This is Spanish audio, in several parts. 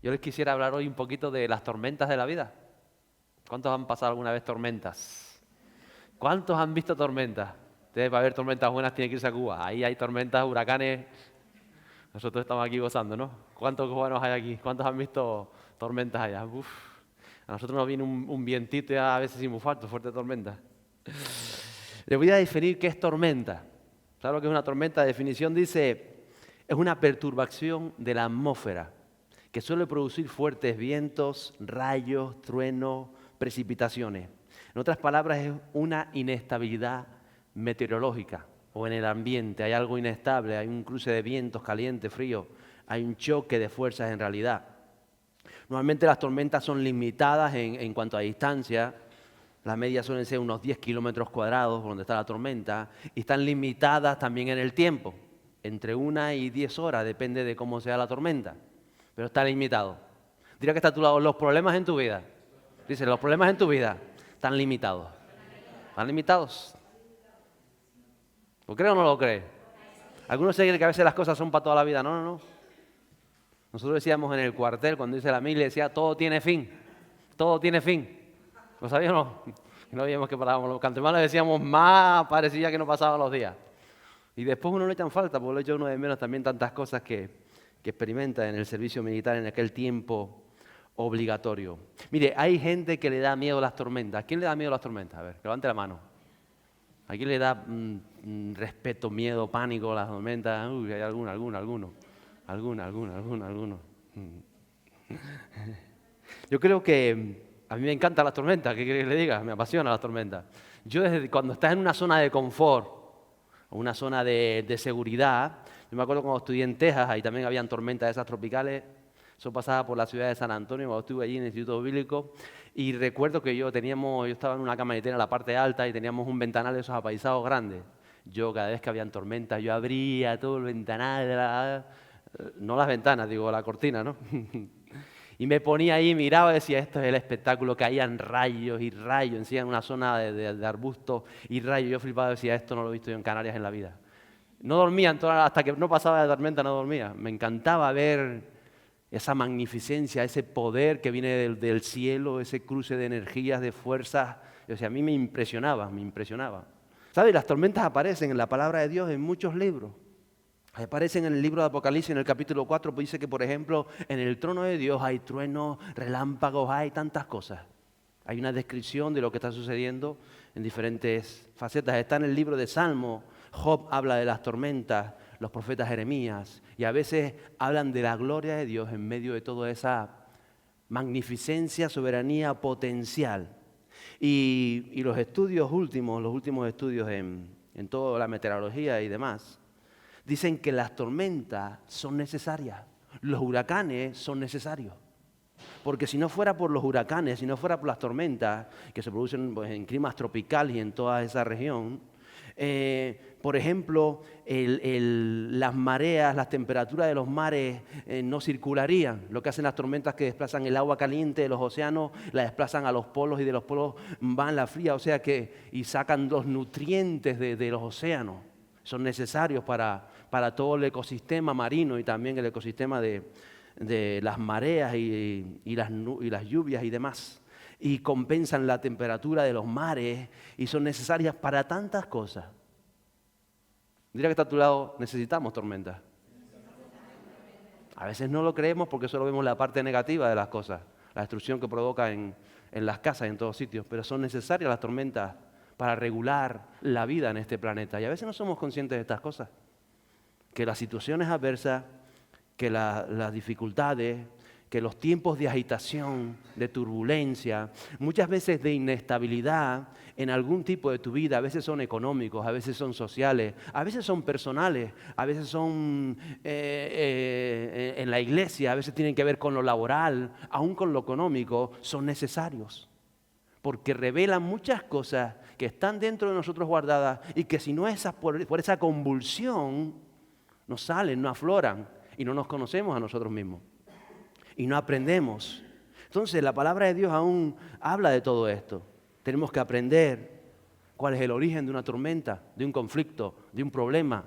Yo les quisiera hablar hoy un poquito de las tormentas de la vida. ¿Cuántos han pasado alguna vez tormentas? ¿Cuántos han visto tormentas? Ustedes, para ver tormentas buenas tienen que irse a Cuba. Ahí hay tormentas, huracanes. Nosotros estamos aquí gozando, ¿no? ¿Cuántos cubanos hay aquí? ¿Cuántos han visto tormentas allá? Uf. A nosotros nos viene un vientito y a veces muy fuerte tormenta. Les voy a definir qué es tormenta. ¿Sabes lo que es una tormenta? La definición dice, es una perturbación de la atmósfera que suele producir fuertes vientos, rayos, truenos, precipitaciones. En otras palabras, es una inestabilidad meteorológica o en el ambiente. Hay algo inestable, hay un cruce de vientos caliente, frío, hay un choque de fuerzas en realidad. Normalmente las tormentas son limitadas en cuanto a distancia. Las medias suelen ser unos 10 kilómetros cuadrados por donde está la tormenta y están limitadas también en el tiempo, entre 1 y 10 horas, depende de cómo sea la tormenta, pero está limitado. Dirá que está a tu lado, los problemas en tu vida. Dice, los problemas en tu vida están limitados. ¿Están limitados? ¿Lo cree o no lo cree? Algunos se creen que a veces las cosas son para toda la vida. No, no, no. Nosotros decíamos en el cuartel, cuando dice la Biblia, decía, todo tiene fin. Todo tiene fin. ¿Lo sabían o no? No veíamos que parábamos. Los cantermanos decíamos, más parecía que no pasaban los días. Y después uno le echan falta, porque lo echa uno de menos también tantas cosas que experimenta en el servicio militar en aquel tiempo obligatorio. Mire, hay gente que le da miedo a las tormentas. ¿A quién le da miedo a las tormentas? A ver, levante la mano. ¿A quién le da respeto, miedo, pánico a las tormentas? Uy, hay alguno. Yo creo que a mí me encantan las tormentas, ¿qué quiere que le diga? Me apasionan las tormentas. Yo desde cuando estás en una zona de confort, o una zona de seguridad, yo me acuerdo cuando estudié en Texas, ahí también habían tormentas de esas tropicales, eso pasaba por la ciudad de San Antonio, cuando estuve allí en el Instituto Bíblico, y recuerdo que yo estaba en una camarita en la parte alta y teníamos un ventanal de esos apaisados grandes. Yo cada vez que habían tormentas, yo abría todo el ventanal, no las ventanas, digo la cortina, ¿no? Y me ponía ahí, miraba y decía, esto es el espectáculo, caían rayos y rayos, encima en una zona de arbustos y rayos. Yo flipaba y decía, esto no lo he visto yo en Canarias en la vida. No dormía, hasta que no pasaba la tormenta no dormía. Me encantaba ver esa magnificencia, ese poder que viene del cielo, ese cruce de energías, de fuerzas. O sea, a mí me impresionaba. ¿Sabes? Las tormentas aparecen en la palabra de Dios en muchos libros. Aparecen en el libro de Apocalipsis, en el capítulo 4, pues dice que, por ejemplo, en el trono de Dios hay truenos, relámpagos, hay tantas cosas. Hay una descripción de lo que está sucediendo en diferentes facetas. Está en el libro de Salmo, Job habla de las tormentas, los profetas Jeremías, y a veces hablan de la gloria de Dios en medio de toda esa magnificencia, soberanía potencial. Y los últimos estudios en toda la meteorología y demás, dicen que las tormentas son necesarias, los huracanes son necesarios. Porque si no fuera por los huracanes, si no fuera por las tormentas que se producen pues, en climas tropicales y en toda esa región, por ejemplo, las mareas, las temperaturas de los mares no circularían. Lo que hacen las tormentas es que desplazan el agua caliente de los océanos, la desplazan a los polos y de los polos van la fría, y sacan los nutrientes de los océanos. Son necesarios para todo el ecosistema marino y también el ecosistema de las mareas y las lluvias y demás. Y compensan la temperatura de los mares y son necesarias para tantas cosas. Diría que está a tu lado, necesitamos tormentas. A veces no lo creemos porque solo vemos la parte negativa de las cosas, la destrucción que provoca en las casas y en todos sitios, pero son necesarias las tormentas para regular la vida en este planeta. Y a veces no somos conscientes de estas cosas. Que las situaciones adversas, que las dificultades, que los tiempos de agitación, de turbulencia, muchas veces de inestabilidad en algún tipo de tu vida, a veces son económicos, a veces son sociales, a veces son personales, a veces son en la iglesia, a veces tienen que ver con lo laboral, aún con lo económico, son necesarios. Porque revelan muchas cosas que están dentro de nosotros guardadas y que si no es por esa convulsión, no salen, no afloran y no nos conocemos a nosotros mismos. Y no aprendemos. Entonces la palabra de Dios aún habla de todo esto. Tenemos que aprender cuál es el origen de una tormenta, de un conflicto, de un problema.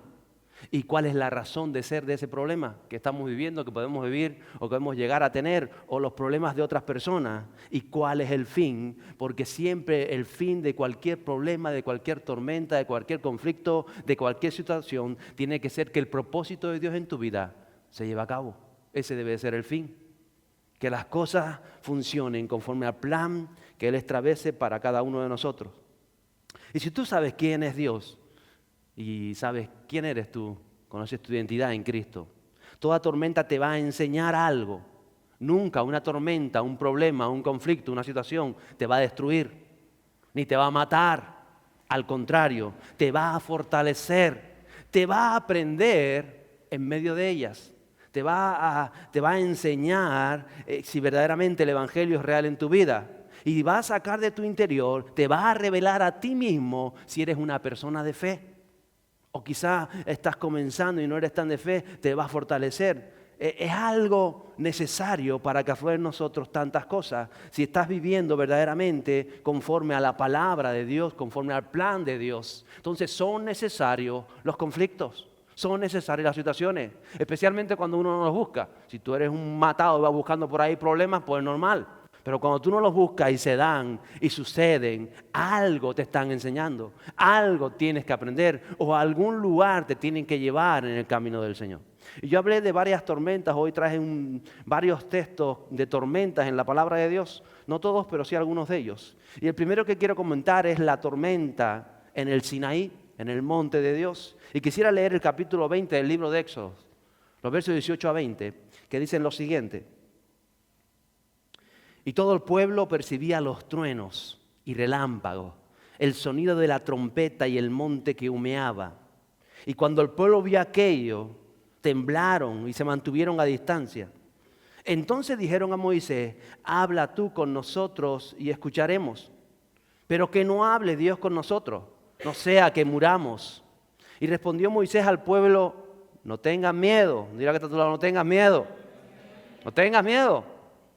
¿Y cuál es la razón de ser de ese problema que estamos viviendo, que podemos vivir o que podemos llegar a tener, o los problemas de otras personas? ¿Y cuál es el fin? Porque siempre el fin de cualquier problema, de cualquier tormenta, de cualquier conflicto, de cualquier situación, tiene que ser que el propósito de Dios en tu vida se lleve a cabo. Ese debe ser el fin. Que las cosas funcionen conforme al plan que Él establece para cada uno de nosotros. Y si tú sabes quién es Dios y sabes quién eres tú, conoces tu identidad en Cristo, toda tormenta te va a enseñar algo. Nunca una tormenta, un problema, un conflicto, una situación te va a destruir, ni te va a matar. Al contrario, te va a fortalecer, te va a aprender en medio de ellas. Te va a enseñar si verdaderamente el Evangelio es real en tu vida. Y va a sacar de tu interior, te va a revelar a ti mismo si eres una persona de fe. O quizá estás comenzando y no eres tan de fe, te va a fortalecer. Es algo necesario para que afloren nosotros tantas cosas. Si estás viviendo verdaderamente conforme a la palabra de Dios, conforme al plan de Dios, entonces son necesarios los conflictos. Son necesarias las situaciones, especialmente cuando uno no los busca. Si tú eres un matado y vas buscando por ahí problemas, pues es normal. Pero cuando tú no los buscas y se dan y suceden, algo te están enseñando, algo tienes que aprender o a algún lugar te tienen que llevar en el camino del Señor. Y yo hablé de varias tormentas, hoy traje varios textos de tormentas en la palabra de Dios, no todos, pero sí algunos de ellos. Y el primero que quiero comentar es la tormenta en el Sinaí, en el monte de Dios. Y quisiera leer el capítulo 20 del libro de Éxodo, los versos 18 a 20, que dicen lo siguiente. Y todo el pueblo percibía los truenos y relámpagos, el sonido de la trompeta y el monte que humeaba. Y cuando el pueblo vio aquello, temblaron y se mantuvieron a distancia. Entonces dijeron a Moisés, habla tú con nosotros y escucharemos. Pero que no hable Dios con nosotros, no sea que muramos. Y respondió Moisés al pueblo, no tengas miedo. Dirá que está a tu lado, no tengas miedo. No tengas miedo.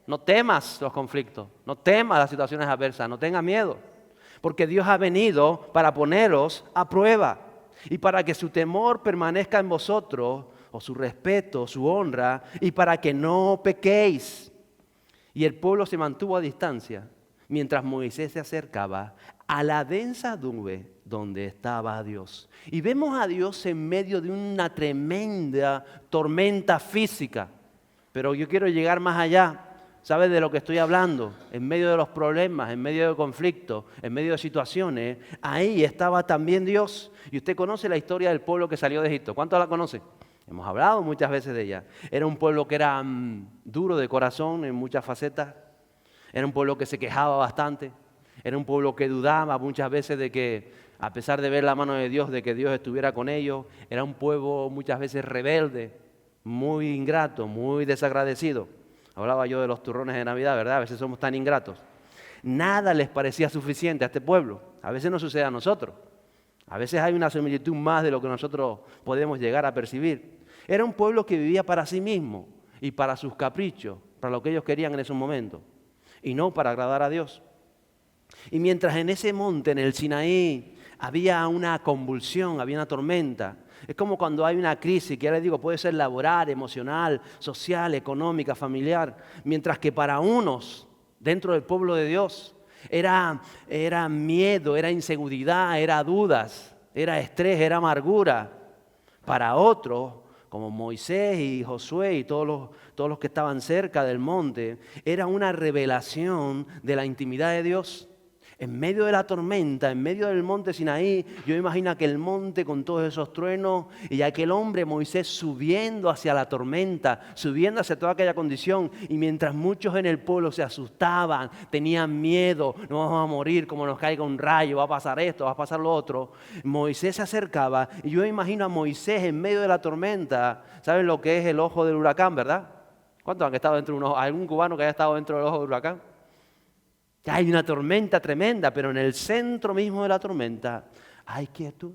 No temas los conflictos. No temas las situaciones adversas. No tengas miedo. Porque Dios ha venido para poneros a prueba. Y para que su temor permanezca en vosotros, o su respeto, su honra, y para que no pequéis. Y el pueblo se mantuvo a distancia, mientras Moisés se acercaba a la densa nube donde estaba Dios. Y vemos a Dios en medio de una tremenda tormenta física. Pero yo quiero llegar más allá. ¿Sabes de lo que estoy hablando? En medio de los problemas, en medio de conflictos, en medio de situaciones, ahí estaba también Dios. Y usted conoce la historia del pueblo que salió de Egipto. ¿Cuántos la conocen? Hemos hablado muchas veces de ella. Era un pueblo que era duro de corazón en muchas facetas. Era un pueblo que se quejaba bastante. Era un pueblo que dudaba muchas veces de que, a pesar de ver la mano de Dios, de que Dios estuviera con ellos, era un pueblo muchas veces rebelde, muy ingrato, muy desagradecido. Hablaba yo de los turrones de Navidad, ¿verdad? A veces somos tan ingratos. Nada les parecía suficiente a este pueblo. A veces nos sucede a nosotros. A veces hay una similitud más de lo que nosotros podemos llegar a percibir. Era un pueblo que vivía para sí mismo y para sus caprichos, para lo que ellos querían en esos momentos, y no para agradar a Dios. Y mientras en ese monte, en el Sinaí, había una convulsión, había una tormenta. Es como cuando hay una crisis, que ya les digo, puede ser laboral, emocional, social, económica, familiar. Mientras que para unos, dentro del pueblo de Dios, era miedo, era inseguridad, era dudas, era estrés, era amargura. Para otros, como Moisés y Josué y todos los que estaban cerca del monte, era una revelación de la intimidad de Dios. En medio de la tormenta, en medio del monte Sinaí, yo imagino aquel monte con todos esos truenos y aquel hombre Moisés subiendo hacia la tormenta, subiendo hacia toda aquella condición. Y mientras muchos en el pueblo se asustaban, tenían miedo, no vamos a morir como nos caiga un rayo, va a pasar esto, va a pasar lo otro. Moisés se acercaba y yo imagino a Moisés en medio de la tormenta. ¿Saben lo que es el ojo del huracán, verdad? ¿Cuántos han estado dentro de un ojo? ¿Algún cubano que haya estado dentro del ojo del huracán? Hay una tormenta tremenda, pero en el centro mismo de la tormenta hay quietud.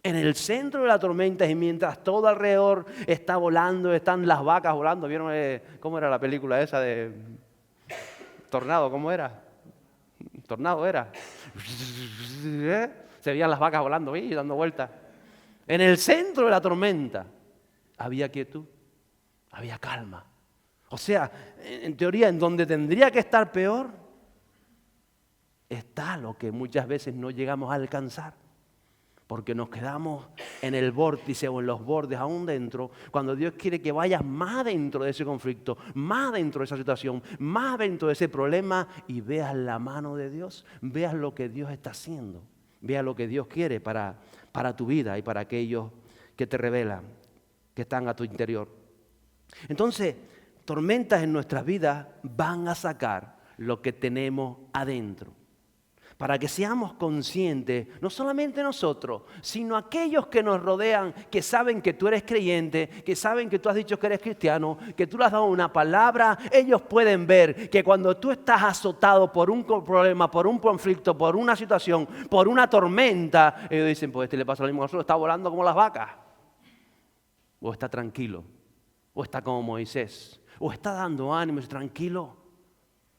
En el centro de la tormenta y mientras todo alrededor está volando, están las vacas volando. ¿Vieron cómo era la película esa de Tornado? ¿Cómo era? Tornado era. Se veían las vacas volando y dando vueltas. En el centro de la tormenta había quietud, había calma. O sea, en teoría, en donde tendría que estar peor, está lo que muchas veces no llegamos a alcanzar. Porque nos quedamos en el vórtice o en los bordes aún dentro, cuando Dios quiere que vayas más dentro de ese conflicto, más dentro de esa situación, más dentro de ese problema y veas la mano de Dios, veas lo que Dios está haciendo, veas lo que Dios quiere para tu vida y para aquellos que te revelan, que están a tu interior. Entonces, tormentas en nuestras vidas van a sacar lo que tenemos adentro. Para que seamos conscientes, no solamente nosotros, sino aquellos que nos rodean, que saben que tú eres creyente, que saben que tú has dicho que eres cristiano, que tú le has dado una palabra, ellos pueden ver que cuando tú estás azotado por un problema, por un conflicto, por una situación, por una tormenta, ellos dicen, pues este le pasa lo mismo a nosotros, está volando como las vacas. O está tranquilo, o está como Moisés, o está dando ánimo, tranquilo,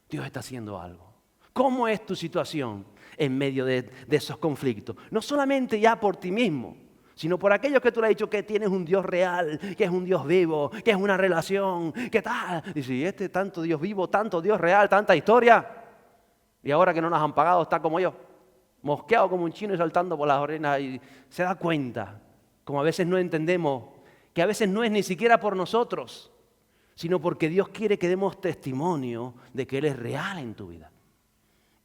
Dios está haciendo algo. ¿Cómo es tu situación en medio de esos conflictos? No solamente ya por ti mismo, sino por aquellos que tú le has dicho que tienes un Dios real, que es un Dios vivo, que es una relación, que tal. Dice, y este tanto Dios vivo, tanto Dios real, tanta historia. Y ahora que no nos han pagado está como yo, mosqueado como un chino y saltando por las orejas. Y se da cuenta, como a veces no entendemos, que a veces no es ni siquiera por nosotros, sino porque Dios quiere que demos testimonio de que Él es real en tu vida.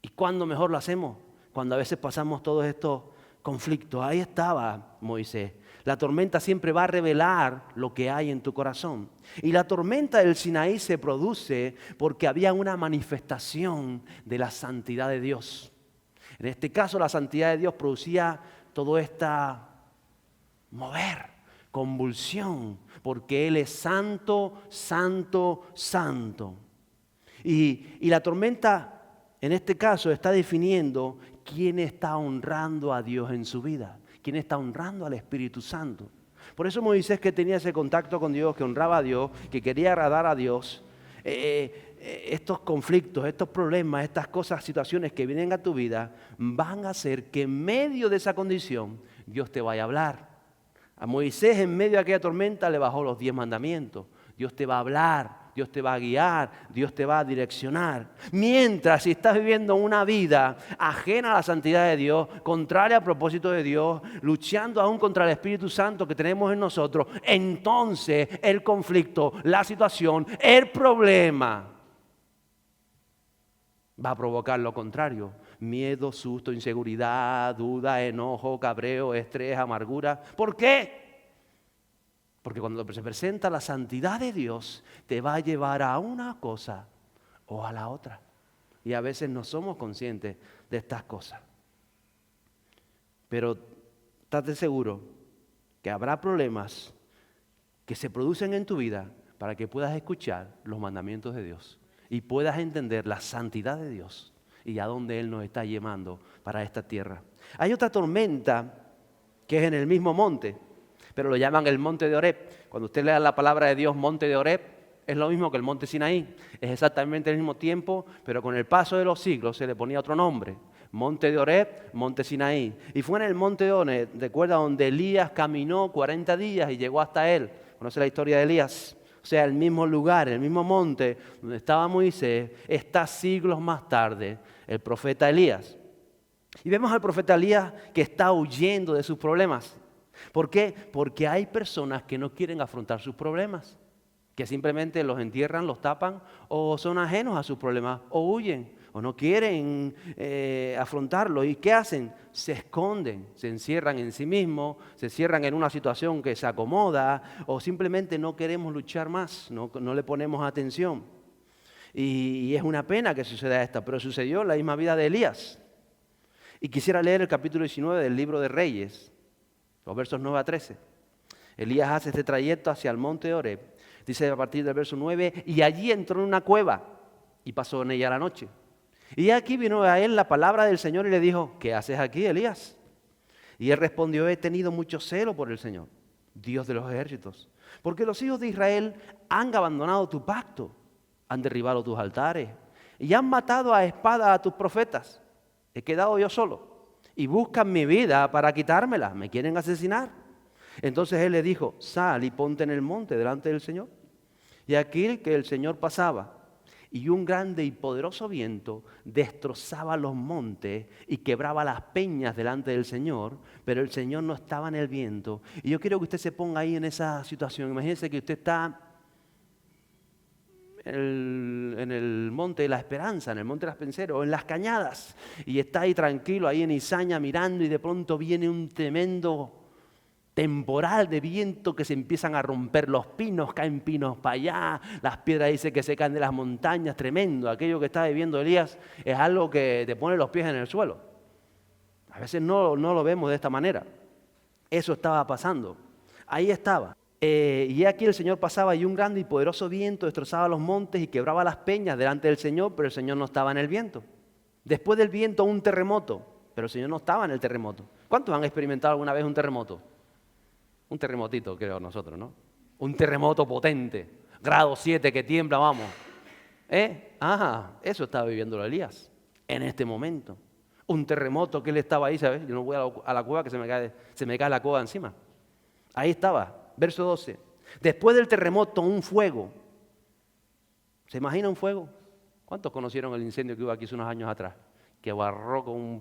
¿Y cuándo mejor lo hacemos? Cuando a veces pasamos todos estos conflictos. Ahí estaba Moisés. La tormenta siempre va a revelar lo que hay en tu corazón. Y la tormenta del Sinaí se produce porque había una manifestación de la santidad de Dios. En este caso, la santidad de Dios producía todo esta mover, convulsión, porque Él es santo, santo, santo. Y la tormenta, en este caso, está definiendo quién está honrando a Dios en su vida, quién está honrando al Espíritu Santo. Por eso Moisés, que tenía ese contacto con Dios, que honraba a Dios, que quería agradar a Dios, estos conflictos, estos problemas, estas cosas, situaciones que vienen a tu vida, van a hacer que en medio de esa condición Dios te vaya a hablar. A Moisés, en medio de aquella tormenta, le bajó los 10 mandamientos. Dios te va a hablar, Dios te va a guiar, Dios te va a direccionar. Mientras, si estás viviendo una vida ajena a la santidad de Dios, contraria al propósito de Dios, luchando aún contra el Espíritu Santo que tenemos en nosotros, entonces el conflicto, la situación, el problema va a provocar lo contrario. Miedo, susto, inseguridad, duda, enojo, cabreo, estrés, amargura. ¿Por qué? Porque cuando se presenta la santidad de Dios, te va a llevar a una cosa o a la otra. Y a veces no somos conscientes de estas cosas. Pero estate seguro que habrá problemas que se producen en tu vida para que puedas escuchar los mandamientos de Dios y puedas entender la santidad de Dios y a dónde Él nos está llamando para esta tierra. Hay otra tormenta que es en el mismo monte, pero lo llaman el monte de Horeb. Cuando usted lea la palabra de Dios, monte de Horeb, es lo mismo que el monte Sinaí. Es exactamente el mismo tiempo, pero con el paso de los siglos se le ponía otro nombre. Monte de Horeb, monte Sinaí. Y fue en el monte de Horeb, recuerda, donde Elías caminó 40 días y llegó hasta él. ¿Conoce la historia de Elías? O sea, el mismo lugar, el mismo monte donde estaba Moisés, está siglos más tarde el profeta Elías. Y vemos al profeta Elías que está huyendo de sus problemas. ¿Por qué? Porque hay personas que no quieren afrontar sus problemas, que simplemente los entierran, los tapan, o son ajenos a sus problemas, o huyen, o no quieren afrontarlos. ¿Y qué hacen? Se esconden, se encierran en sí mismos, se cierran en una situación que se acomoda, o simplemente no queremos luchar más, no le ponemos atención. Y es una pena que suceda esto, pero sucedió en la misma vida de Elías. Y quisiera leer el capítulo 19 del libro de Reyes, los versos 9 a 13. Elías hace este trayecto hacia el monte de Horeb. Dice a partir del verso 9, y allí entró en una cueva y pasó en ella la noche. Y aquí vino a él la palabra del Señor y le dijo, ¿qué haces aquí, Elías? Y él respondió, he tenido mucho celo por el Señor, Dios de los ejércitos, porque los hijos de Israel han abandonado tu pacto, han derribado tus altares y han matado a espada a tus profetas. He quedado yo solo y buscan mi vida para quitármela, me quieren asesinar. Entonces él le dijo, sal y ponte en el monte delante del Señor. Y aquí que el Señor pasaba, y un grande y poderoso viento destrozaba los montes y quebraba las peñas delante del Señor, pero el Señor no estaba en el viento. Y yo quiero que usted se ponga ahí en esa situación. Imagínese que usted está en el monte de la Esperanza, en el monte de las Penseros, o en las Cañadas, y está ahí tranquilo, ahí en Izaña mirando, y de pronto viene un tremendo temporal de viento que se empiezan a romper los pinos, caen pinos para allá, las piedras dice que se caen de las montañas, tremendo. Aquello que está viviendo Elías es algo que te pone los pies en el suelo. A veces no lo vemos de esta manera. Eso estaba pasando. Ahí estaba. Y aquí el Señor pasaba y un grande y poderoso viento destrozaba los montes y quebraba las peñas delante del Señor, pero el Señor no estaba en el viento. Después del viento un terremoto, pero el Señor no estaba en el terremoto. ¿Cuántos han experimentado alguna vez un terremoto? Un terremotito, creo nosotros, ¿no? Un terremoto potente, grado 7 que tiembla, vamos. Eso estaba viviendo Elías en este momento. Un terremoto que él estaba ahí, ¿sabes? Yo no voy a la cueva que se me cae la cueva encima. Ahí estaba, verso 12. Después del terremoto, un fuego. ¿Se imagina un fuego? ¿Cuántos conocieron el incendio que hubo aquí hace unos años atrás? Que barró con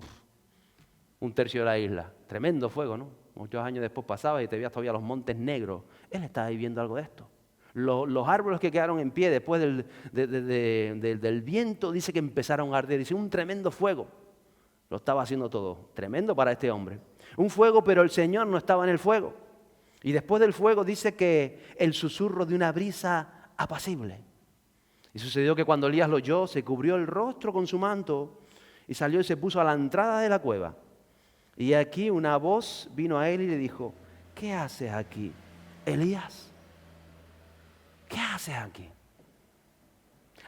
un tercio de la isla. Tremendo fuego, ¿no? Muchos años después pasaba y te veías todavía los montes negros. Él estaba viviendo algo de esto. Los árboles que quedaron en pie después del viento, dice que empezaron a arder. Dice, un tremendo fuego. Lo estaba haciendo todo. Tremendo para este hombre. Un fuego, pero el Señor no estaba en el fuego. Y después del fuego dice que el susurro de una brisa apacible. Y sucedió que cuando Elías lo oyó, se cubrió el rostro con su manto y salió y se puso a la entrada de la cueva. Y aquí una voz vino a él y le dijo, ¿qué haces aquí, Elías? ¿Qué haces aquí?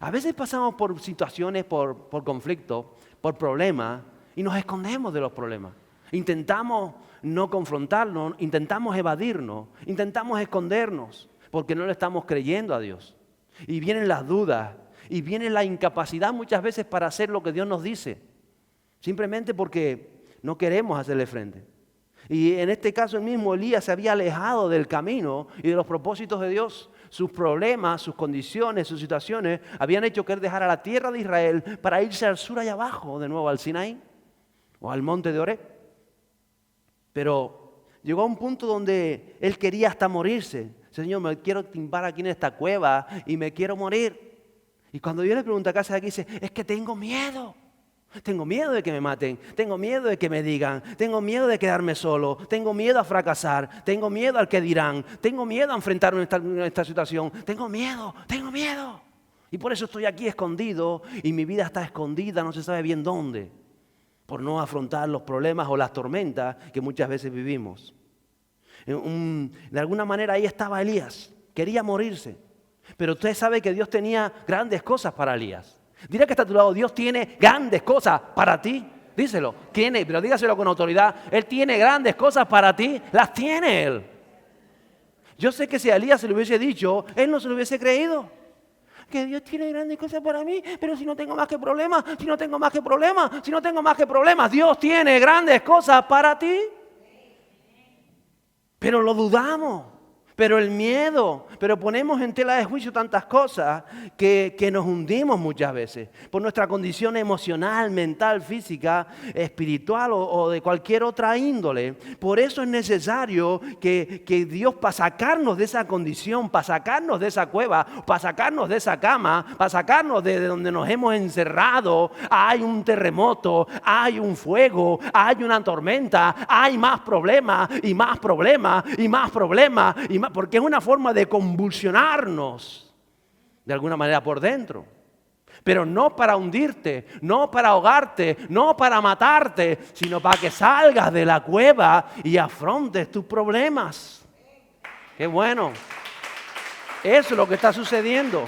A veces pasamos por situaciones, por conflictos, por problemas, y nos escondemos de los problemas. Intentamos no confrontarnos, intentamos evadirnos, intentamos escondernos, porque no le estamos creyendo a Dios. Y vienen las dudas, y viene la incapacidad muchas veces para hacer lo que Dios nos dice, simplemente porque no queremos hacerle frente. Y en este caso el mismo Elías se había alejado del camino y de los propósitos de Dios. Sus problemas, sus condiciones, sus situaciones habían hecho que él dejara la tierra de Israel para irse al sur allá abajo, de nuevo al Sinaí o al monte de Oreb. Pero llegó a un punto donde él quería hasta morirse. Señor, me quiero timbar aquí en esta cueva y me quiero morir. Y cuando Dios le pregunta qué hace aquí, dice, es que tengo miedo. Tengo miedo de que me maten, tengo miedo de que me digan, tengo miedo de quedarme solo, tengo miedo a fracasar, tengo miedo al que dirán, tengo miedo a enfrentarme en esta situación, tengo miedo. Y por eso estoy aquí escondido y mi vida está escondida, no se sabe bien dónde, por no afrontar los problemas o las tormentas que muchas veces vivimos. De alguna manera ahí estaba Elías, quería morirse, pero usted sabe que Dios tenía grandes cosas para Elías. Dile que está a tu lado, Dios tiene grandes cosas para ti. Díselo, tiene, pero dígaselo con autoridad. Él tiene grandes cosas para ti, las tiene Él. Yo sé que si a Elías se lo hubiese dicho, él no se lo hubiese creído. Que Dios tiene grandes cosas para mí, pero si no tengo más que problemas, Dios tiene grandes cosas para ti. Pero lo dudamos. Pero el miedo, pero ponemos en tela de juicio tantas cosas que nos hundimos muchas veces por nuestra condición emocional, mental, física, espiritual o de cualquier otra índole. Por eso es necesario que Dios, para sacarnos de esa condición, para sacarnos de esa cueva, para sacarnos de esa cama, para sacarnos de donde nos hemos encerrado, hay un terremoto, hay un fuego, hay una tormenta, hay más problemas y más problemas y más problemas y más, porque es una forma de convulsionarnos de alguna manera por dentro, pero no para hundirte, no para ahogarte, no para matarte, sino para que salgas de la cueva y afrontes tus problemas. ¡Qué bueno! Eso es lo que está sucediendo.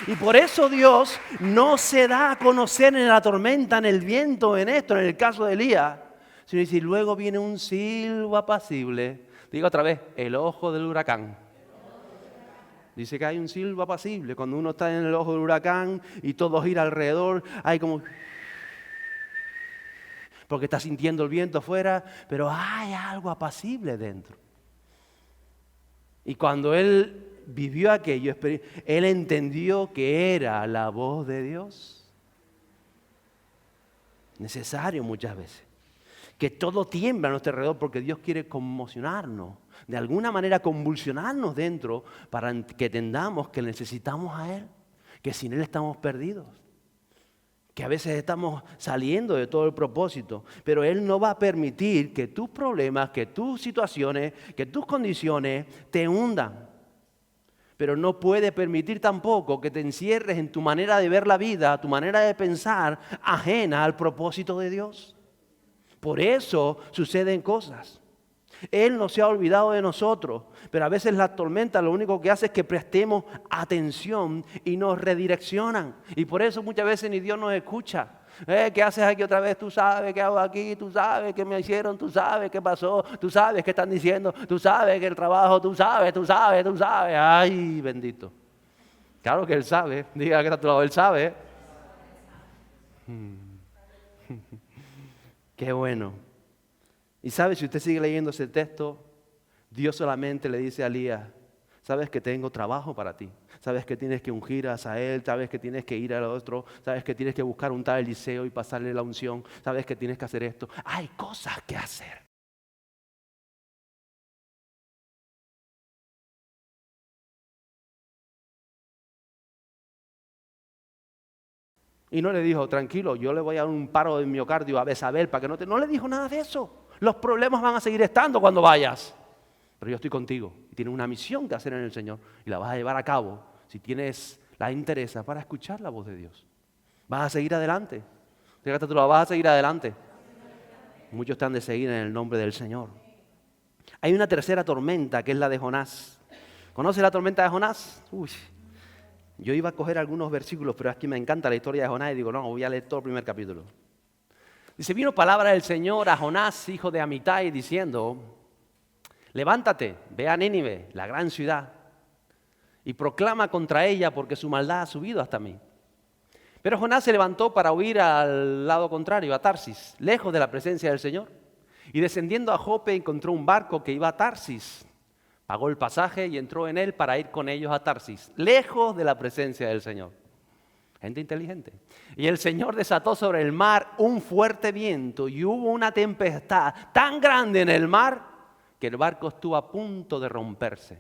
Y por eso Dios no se da a conocer en la tormenta, en el viento, en esto, en el caso de Elías, sino si luego viene un silbo apacible. Digo otra vez, el ojo del huracán. Dice que hay un silbo apacible. Cuando uno está en el ojo del huracán y todo gira alrededor, hay como... porque está sintiendo el viento afuera, pero hay algo apacible dentro. Y cuando él vivió aquello, él entendió que era la voz de Dios. Necesario muchas veces. Que todo tiembla a nuestro alrededor porque Dios quiere conmocionarnos, de alguna manera convulsionarnos dentro para que entendamos que necesitamos a Él, que sin Él estamos perdidos, que a veces estamos saliendo de todo el propósito, pero Él no va a permitir que tus problemas, que tus situaciones, que tus condiciones te hundan. Pero no puede permitir tampoco que te encierres en tu manera de ver la vida, tu manera de pensar, ajena al propósito de Dios. Por eso suceden cosas. Él no se ha olvidado de nosotros, pero a veces las tormentas lo único que hace es que prestemos atención y nos redireccionan. Y por eso muchas veces ni Dios nos escucha. ¿Qué haces aquí otra vez? Tú sabes qué hago aquí, tú sabes qué me hicieron, tú sabes qué pasó, tú sabes qué están diciendo, tú sabes que el trabajo, tú sabes. Ay, bendito. Claro que Él sabe, diga que está a tu lado, Él sabe. Qué bueno. Y sabe, si usted sigue leyendo ese texto, Dios solamente le dice a Elías, sabes que tengo trabajo para ti, sabes que tienes que ungir a Asael, sabes que tienes que ir al otro, sabes que tienes que buscar un tal Eliseo y pasarle la unción, sabes que tienes que hacer esto. Hay cosas que hacer. Y no le dijo, tranquilo, yo le voy a dar un paro de miocardio a Besabel para que no te... No le dijo nada de eso. Los problemas van a seguir estando cuando vayas. Pero yo estoy contigo y tienes una misión que hacer en el Señor y la vas a llevar a cabo si tienes la interés para escuchar la voz de Dios. Vas a seguir adelante. Fíjate, tú vas a seguir adelante. Muchos están de seguir en el nombre del Señor. Hay una tercera tormenta que es la de Jonás. ¿Conoce la tormenta de Jonás? Uy. Yo iba a coger algunos versículos, pero es que me encanta la historia de Jonás y digo, no, voy a leer todo el primer capítulo. Dice, vino palabra del Señor a Jonás, hijo de Amitai, diciendo, levántate, ve a Nínive, la gran ciudad, y proclama contra ella porque su maldad ha subido hasta mí. Pero Jonás se levantó para huir al lado contrario, a Tarsis, lejos de la presencia del Señor. Y descendiendo a Jope encontró un barco que iba a Tarsis. Pagó el pasaje y entró en él para ir con ellos a Tarsis, lejos de la presencia del Señor. Gente inteligente. Y el Señor desató sobre el mar un fuerte viento y hubo una tempestad tan grande en el mar que el barco estuvo a punto de romperse.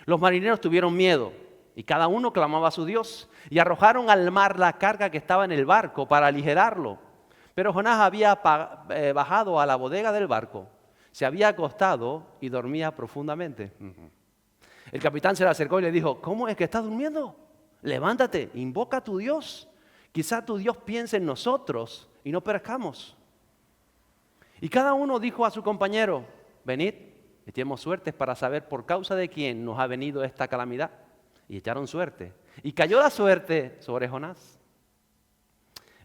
Los marineros tuvieron miedo y cada uno clamaba a su Dios y arrojaron al mar la carga que estaba en el barco para aligerarlo. Pero Jonás había bajado a la bodega del barco. Se había acostado y dormía profundamente. El capitán se le acercó y le dijo, ¿cómo es que estás durmiendo? Levántate, invoca a tu Dios. Quizá tu Dios piense en nosotros y no perezcamos. Y cada uno dijo a su compañero, venid, echemos suertes para saber por causa de quién nos ha venido esta calamidad. Y echaron suerte. Y cayó la suerte sobre Jonás.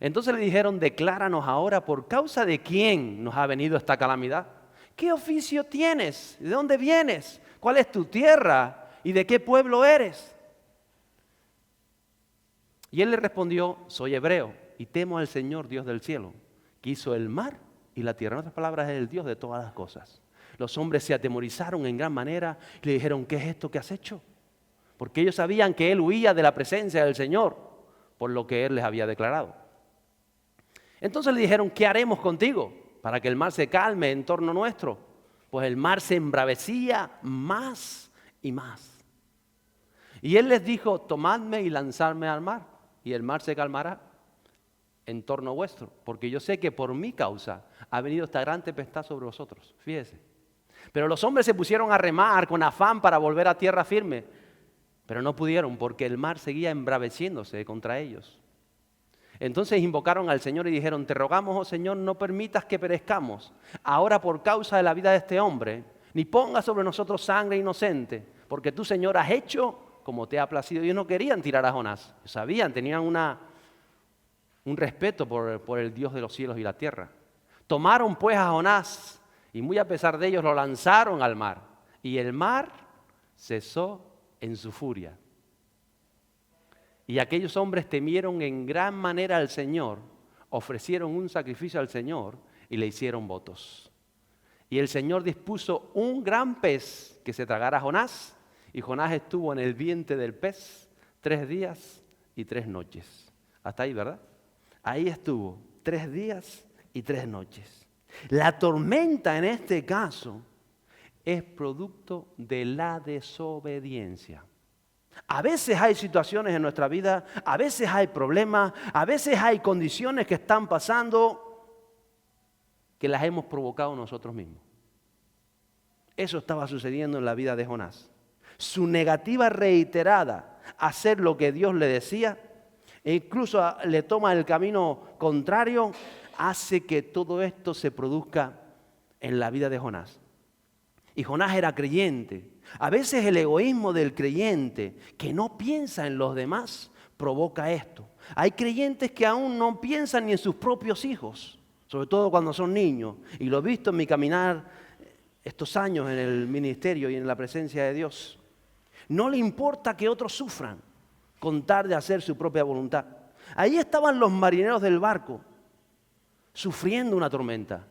Entonces le dijeron, decláranos ahora por causa de quién nos ha venido esta calamidad. ¿Qué oficio tienes? ¿De dónde vienes? ¿Cuál es tu tierra? ¿Y de qué pueblo eres? Y él le respondió, soy hebreo y temo al Señor Dios del cielo, que hizo el mar y la tierra. En otras palabras, es el Dios de todas las cosas. Los hombres se atemorizaron en gran manera y le dijeron, ¿qué es esto que has hecho? Porque ellos sabían que él huía de la presencia del Señor por lo que él les había declarado. Entonces le dijeron, ¿qué haremos contigo para que el mar se calme en torno nuestro? Pues el mar se embravecía más y más. Y él les dijo, tomadme y lanzadme al mar, y el mar se calmará en torno vuestro, porque yo sé que por mi causa ha venido esta gran tempestad sobre vosotros. Fíjese. Pero los hombres se pusieron a remar con afán para volver a tierra firme, pero no pudieron porque el mar seguía embraveciéndose contra ellos. Entonces invocaron al Señor y dijeron, te rogamos, oh Señor, no permitas que perezcamos ahora por causa de la vida de este hombre, ni pongas sobre nosotros sangre inocente, porque tú, Señor, has hecho como te ha placido. Ellos no querían tirar a Jonás, sabían, tenían un respeto por el Dios de los cielos y la tierra. Tomaron pues a Jonás y muy a pesar de ellos lo lanzaron al mar, y el mar cesó en su furia. Y aquellos hombres temieron en gran manera al Señor, ofrecieron un sacrificio al Señor y le hicieron votos. Y el Señor dispuso un gran pez que se tragara a Jonás Y Jonás estuvo en el vientre del pez 3 días y 3 noches. Hasta ahí, ¿verdad? Ahí estuvo 3 días y 3 noches. La tormenta en este caso es producto de la desobediencia. A veces hay situaciones en nuestra vida, a veces hay problemas, a veces hay condiciones que están pasando que las hemos provocado nosotros mismos. Eso estaba sucediendo en la vida de Jonás. Su negativa reiterada a hacer lo que Dios le decía, e incluso le toma el camino contrario, hace que todo esto se produzca en la vida de Jonás. Y Jonás era creyente. A veces el egoísmo del creyente que no piensa en los demás provoca esto. Hay creyentes que aún no piensan ni en sus propios hijos, sobre todo cuando son niños. Y lo he visto en mi caminar estos años en el ministerio y en la presencia de Dios. No le importa que otros sufran con tal de hacer su propia voluntad. Ahí estaban los marineros del barco, sufriendo una tormenta,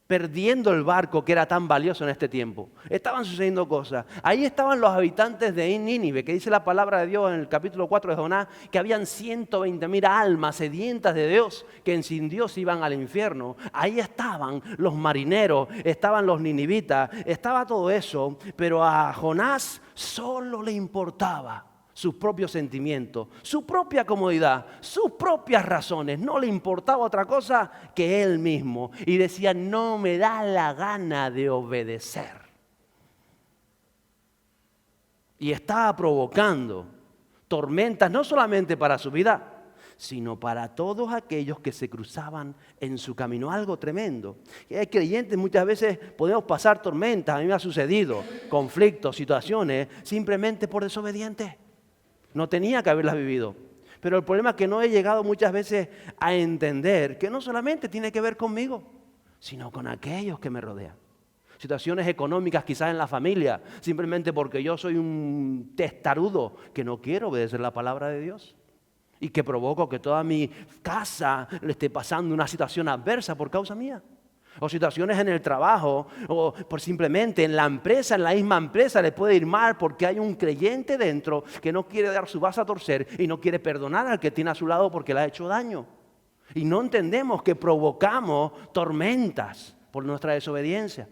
perdiendo el barco que era tan valioso en este tiempo. Estaban sucediendo cosas. Ahí estaban los habitantes de Nínive, que dice la palabra de Dios en el capítulo 4 de Jonás, que habían 120,000 almas sedientas de Dios, que sin Dios iban al infierno. Ahí estaban los marineros, estaban los ninivitas, estaba todo eso, pero a Jonás solo le importaba sus propios sentimientos, su propia comodidad, sus propias razones. No le importaba otra cosa que él mismo. Y decía, no me da la gana de obedecer. Y estaba provocando tormentas no solamente para su vida, sino para todos aquellos que se cruzaban en su camino. Algo tremendo. Y hay creyentes, muchas veces podemos pasar tormentas. A mí me ha sucedido conflictos, situaciones, simplemente por desobedientes. No tenía que haberlas vivido. Pero el problema es que no he llegado muchas veces a entender que no solamente tiene que ver conmigo, sino con aquellos que me rodean. Situaciones económicas quizás en la familia, simplemente porque yo soy un testarudo que no quiero obedecer la palabra de Dios. Y que provoco que toda mi casa le esté pasando una situación adversa por causa mía. O situaciones en el trabajo, o por simplemente en la empresa, en la misma empresa le puede ir mal porque hay un creyente dentro que no quiere dar su brazo a torcer y no quiere perdonar al que tiene a su lado porque le ha hecho daño. Y no entendemos que provocamos tormentas por nuestra desobediencia.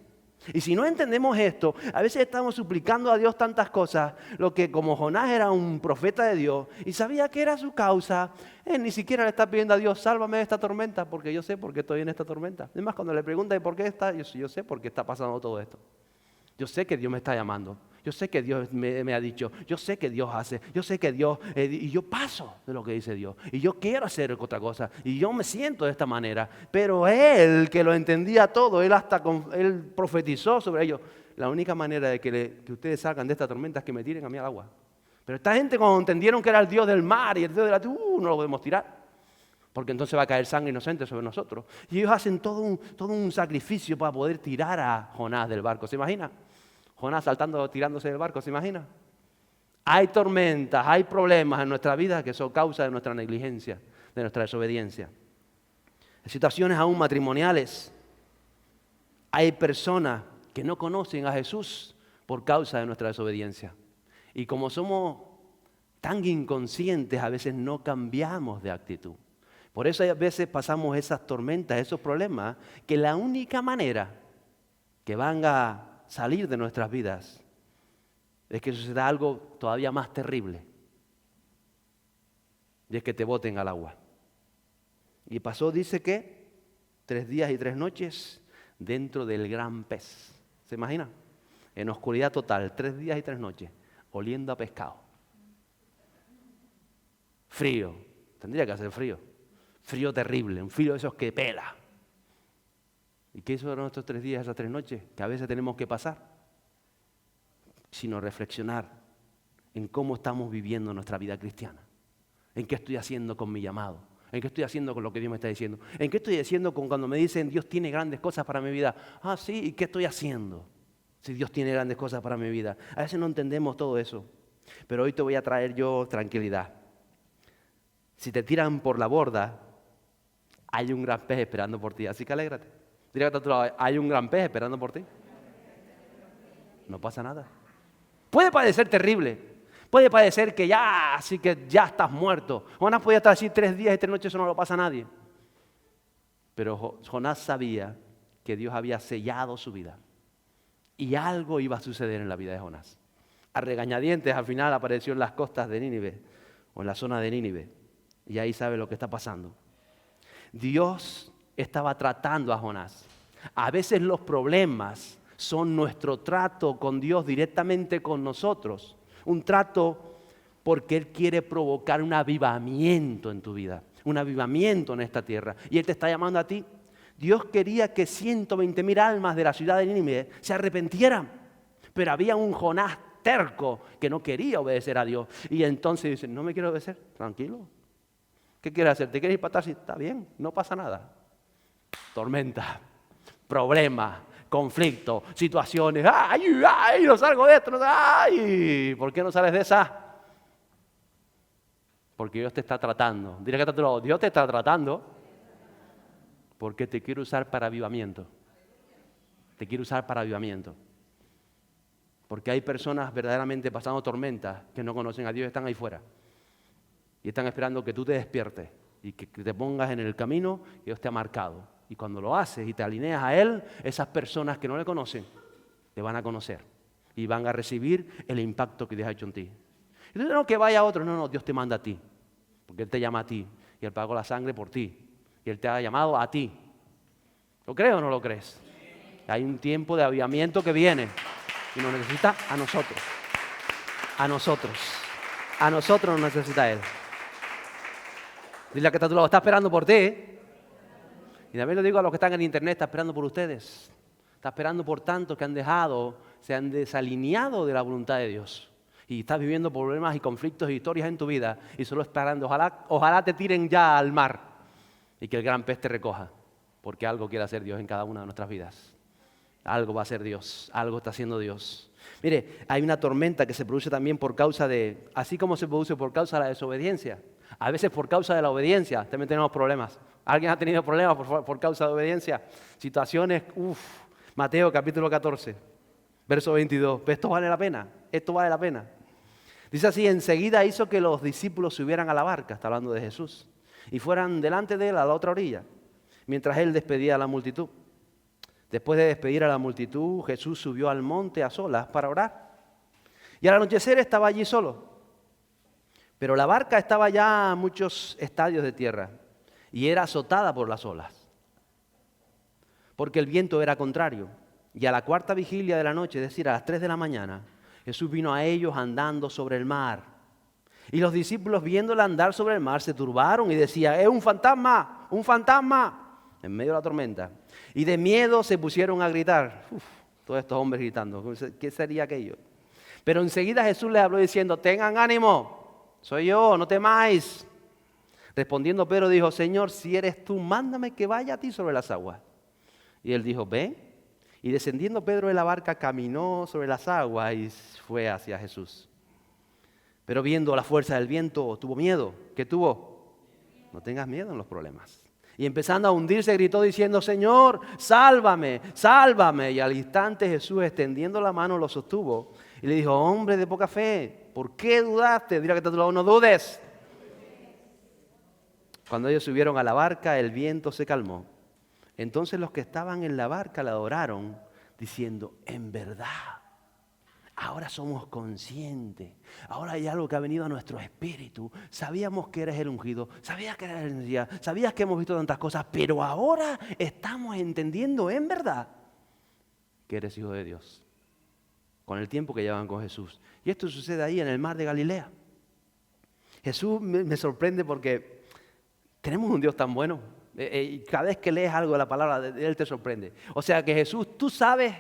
Y si no entendemos esto, a veces estamos suplicando a Dios tantas cosas, lo que como Jonás era un profeta de Dios y sabía que era su causa, él ni siquiera le está pidiendo a Dios, sálvame de esta tormenta, porque yo sé por qué estoy en esta tormenta. Además, cuando le preguntan por qué está, yo sé por qué está pasando todo esto. Yo sé que Dios me está llamando, yo sé que Dios me ha dicho, yo sé que Dios hace, yo sé que Dios, y yo paso de lo que dice Dios, y yo quiero hacer otra cosa, y yo me siento de esta manera, pero Él que lo entendía todo, Él profetizó sobre ello. La única manera de que ustedes salgan de esta tormenta es que me tiren a mí al agua. Pero esta gente cuando entendieron que era el Dios del mar y el Dios de la tierra, no lo podemos tirar. Porque entonces va a caer sangre inocente sobre nosotros. Y ellos hacen todo un sacrificio para poder tirar a Jonás del barco. ¿Se imagina? Jonás tirándose del barco, ¿se imagina? Hay tormentas, hay problemas en nuestra vida que son causa de nuestra negligencia, de nuestra desobediencia. En situaciones aún matrimoniales, hay personas que no conocen a Jesús por causa de nuestra desobediencia. Y como somos tan inconscientes, a veces no cambiamos de actitud. Por eso a veces pasamos esas tormentas, esos problemas, que la única manera que van a salir de nuestras vidas es que suceda algo todavía más terrible. Y es que te boten al agua. Y pasó, dice que 3 días y 3 noches dentro del gran pez. ¿Se imagina? En oscuridad total, 3 días y 3 noches, oliendo a pescado. Frío, tendría que hacer frío. Frío terrible, un frío de esos que pela. ¿Y qué hizo estos 3 días, esas 3 noches que a veces tenemos que pasar? Sino reflexionar en cómo estamos viviendo nuestra vida cristiana. ¿En qué estoy haciendo con mi llamado? ¿En qué estoy haciendo con lo que Dios me está diciendo? ¿En qué estoy haciendo con cuando me dicen Dios tiene grandes cosas para mi vida? Ah, sí, ¿y qué estoy haciendo si Dios tiene grandes cosas para mi vida? A veces no entendemos todo eso. Pero hoy te voy a traer yo tranquilidad. Si te tiran por la borda, hay un gran pez esperando por ti. Así que alégrate. Dile a tu lado, hay un gran pez esperando por ti. No pasa nada. Puede parecer terrible. Puede parecer que ya estás muerto. Jonás podía estar así 3 días y 3 noches, eso no lo pasa a nadie. Pero Jonás sabía que Dios había sellado su vida. Y algo iba a suceder en la vida de Jonás. A regañadientes al final apareció en las costas de Nínive, o en la zona de Nínive. Y ahí sabe lo que está pasando. Dios estaba tratando a Jonás. A veces los problemas son nuestro trato con Dios directamente con nosotros. Un trato porque Él quiere provocar un avivamiento en tu vida, un avivamiento en esta tierra. Y Él te está llamando a ti. Dios quería que 120,000 almas de la ciudad de Nínive se arrepintieran. Pero había un Jonás terco que no quería obedecer a Dios. Y entonces dice, no me quiero obedecer, tranquilo. ¿Qué quieres hacer? ¿Te quieres ir para atrás? Está bien, no pasa nada. Tormenta, problemas, conflictos, situaciones. ¡Ay, no salgo de esto! ¡Ay! ¿Por qué no sales de esa? Porque Dios te está tratando. Dile que está a tu lado, Dios te está tratando porque te quiere usar para avivamiento. Te quiere usar para avivamiento. Porque hay personas verdaderamente pasando tormentas que no conocen a Dios y están ahí fuera. Y están esperando que tú te despiertes y que te pongas en el camino que Dios te ha marcado. Y cuando lo haces y te alineas a Él, esas personas que no le conocen, te van a conocer. Y van a recibir el impacto que Dios ha hecho en ti. Y no que vaya a otro, no, Dios te manda a ti. Porque Él te llama a ti. Y Él pagó la sangre por ti. Y Él te ha llamado a ti. ¿Lo crees o no lo crees? Hay un tiempo de avivamiento que viene. Y nos necesita a nosotros. A nosotros. A nosotros nos necesita Él. Dile a que está a tu lado, está esperando por ti. Y también lo digo a los que están en internet, está esperando por ustedes. Está esperando por tantos que han dejado, se han desalineado de la voluntad de Dios. Y estás viviendo problemas y conflictos y historias en tu vida y solo esperando. Ojalá te tiren ya al mar y que el gran pez te recoja. Porque algo quiere hacer Dios en cada una de nuestras vidas. Algo va a hacer Dios, algo está haciendo Dios. Mire, hay una tormenta que se produce también por causa de, así como se produce por causa de la desobediencia, a veces por causa de la obediencia, también tenemos problemas. ¿Alguien ha tenido problemas por causa de obediencia? Situaciones, Mateo capítulo 14, verso 22. ¿Esto vale la pena? ¿Esto vale la pena? Dice así, enseguida hizo que los discípulos subieran a la barca, está hablando de Jesús, y fueran delante de él a la otra orilla, mientras él despedía a la multitud. Después de despedir a la multitud, Jesús subió al monte a solas para orar. Y al anochecer estaba allí solo. Pero la barca estaba ya a muchos estadios de tierra y era azotada por las olas, porque el viento era contrario. Y a la 4ª vigilia de la noche, es decir, a las 3 de la mañana, Jesús vino a ellos andando sobre el mar. Y los discípulos, viéndole andar sobre el mar, se turbaron y decían, ¡es un fantasma! ¡Un fantasma! En medio de la tormenta. Y de miedo se pusieron a gritar. Todos estos hombres gritando. ¿Qué sería aquello? Pero enseguida Jesús les habló diciendo, tengan ánimo, soy yo, no temáis. Respondiendo Pedro dijo, Señor, si eres tú, mándame que vaya a ti sobre las aguas. Y él dijo, ven. Y descendiendo Pedro de la barca, caminó sobre las aguas y fue hacia Jesús. Pero viendo la fuerza del viento, tuvo miedo. ¿Qué tuvo? No tengas miedo en los problemas. Y empezando a hundirse, gritó diciendo, Señor, sálvame, sálvame. Y al instante Jesús, extendiendo la mano, lo sostuvo. Y le dijo, hombre de poca fe, ¿por qué dudaste? Dile que te lo no dudes. Cuando ellos subieron a la barca, el viento se calmó. Entonces los que estaban en la barca la adoraron, diciendo, en verdad, ahora somos conscientes. Ahora hay algo que ha venido a nuestro espíritu. Sabíamos que eres el ungido, sabías que eres el Mesías, sabías que hemos visto tantas cosas, pero ahora estamos entendiendo en verdad que eres hijo de Dios. Con el tiempo que llevan con Jesús. Y esto sucede ahí en el mar de Galilea. Jesús me sorprende porque tenemos un Dios tan bueno. Y cada vez que lees algo de la palabra de Él te sorprende. O sea que Jesús, tú sabes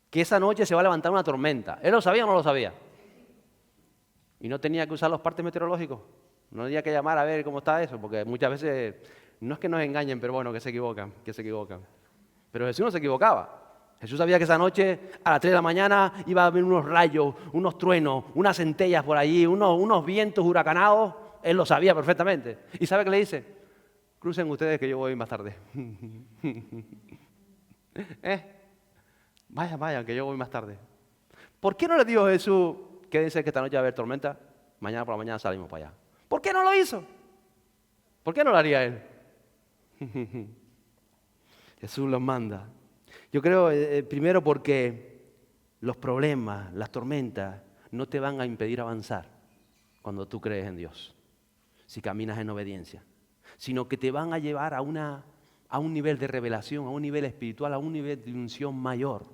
que esa noche se va a levantar una tormenta. ¿Él lo sabía o no lo sabía? Y no tenía que usar los partes meteorológicos. No tenía que llamar a ver cómo está eso, porque muchas veces, no es que nos engañen, pero bueno, que se equivocan. Pero Jesús no se equivocaba. Jesús sabía que esa noche, a las 3 de la mañana, iba a haber unos rayos, unos truenos, unas centellas por allí, unos vientos huracanados. Él lo sabía perfectamente. ¿Y sabe qué le dice? Crucen ustedes que yo voy más tarde. Vayan, que yo voy más tarde. ¿Por qué no le dijo Jesús, quédense que esta noche va a haber tormenta, mañana por la mañana salimos para allá? ¿Por qué no lo hizo? ¿Por qué no lo haría él? Jesús los manda. Yo creo, primero porque los problemas, las tormentas, no te van a impedir avanzar cuando tú crees en Dios, si caminas en obediencia, sino que te van a llevar a un nivel de revelación, a un nivel espiritual, a un nivel de unción mayor.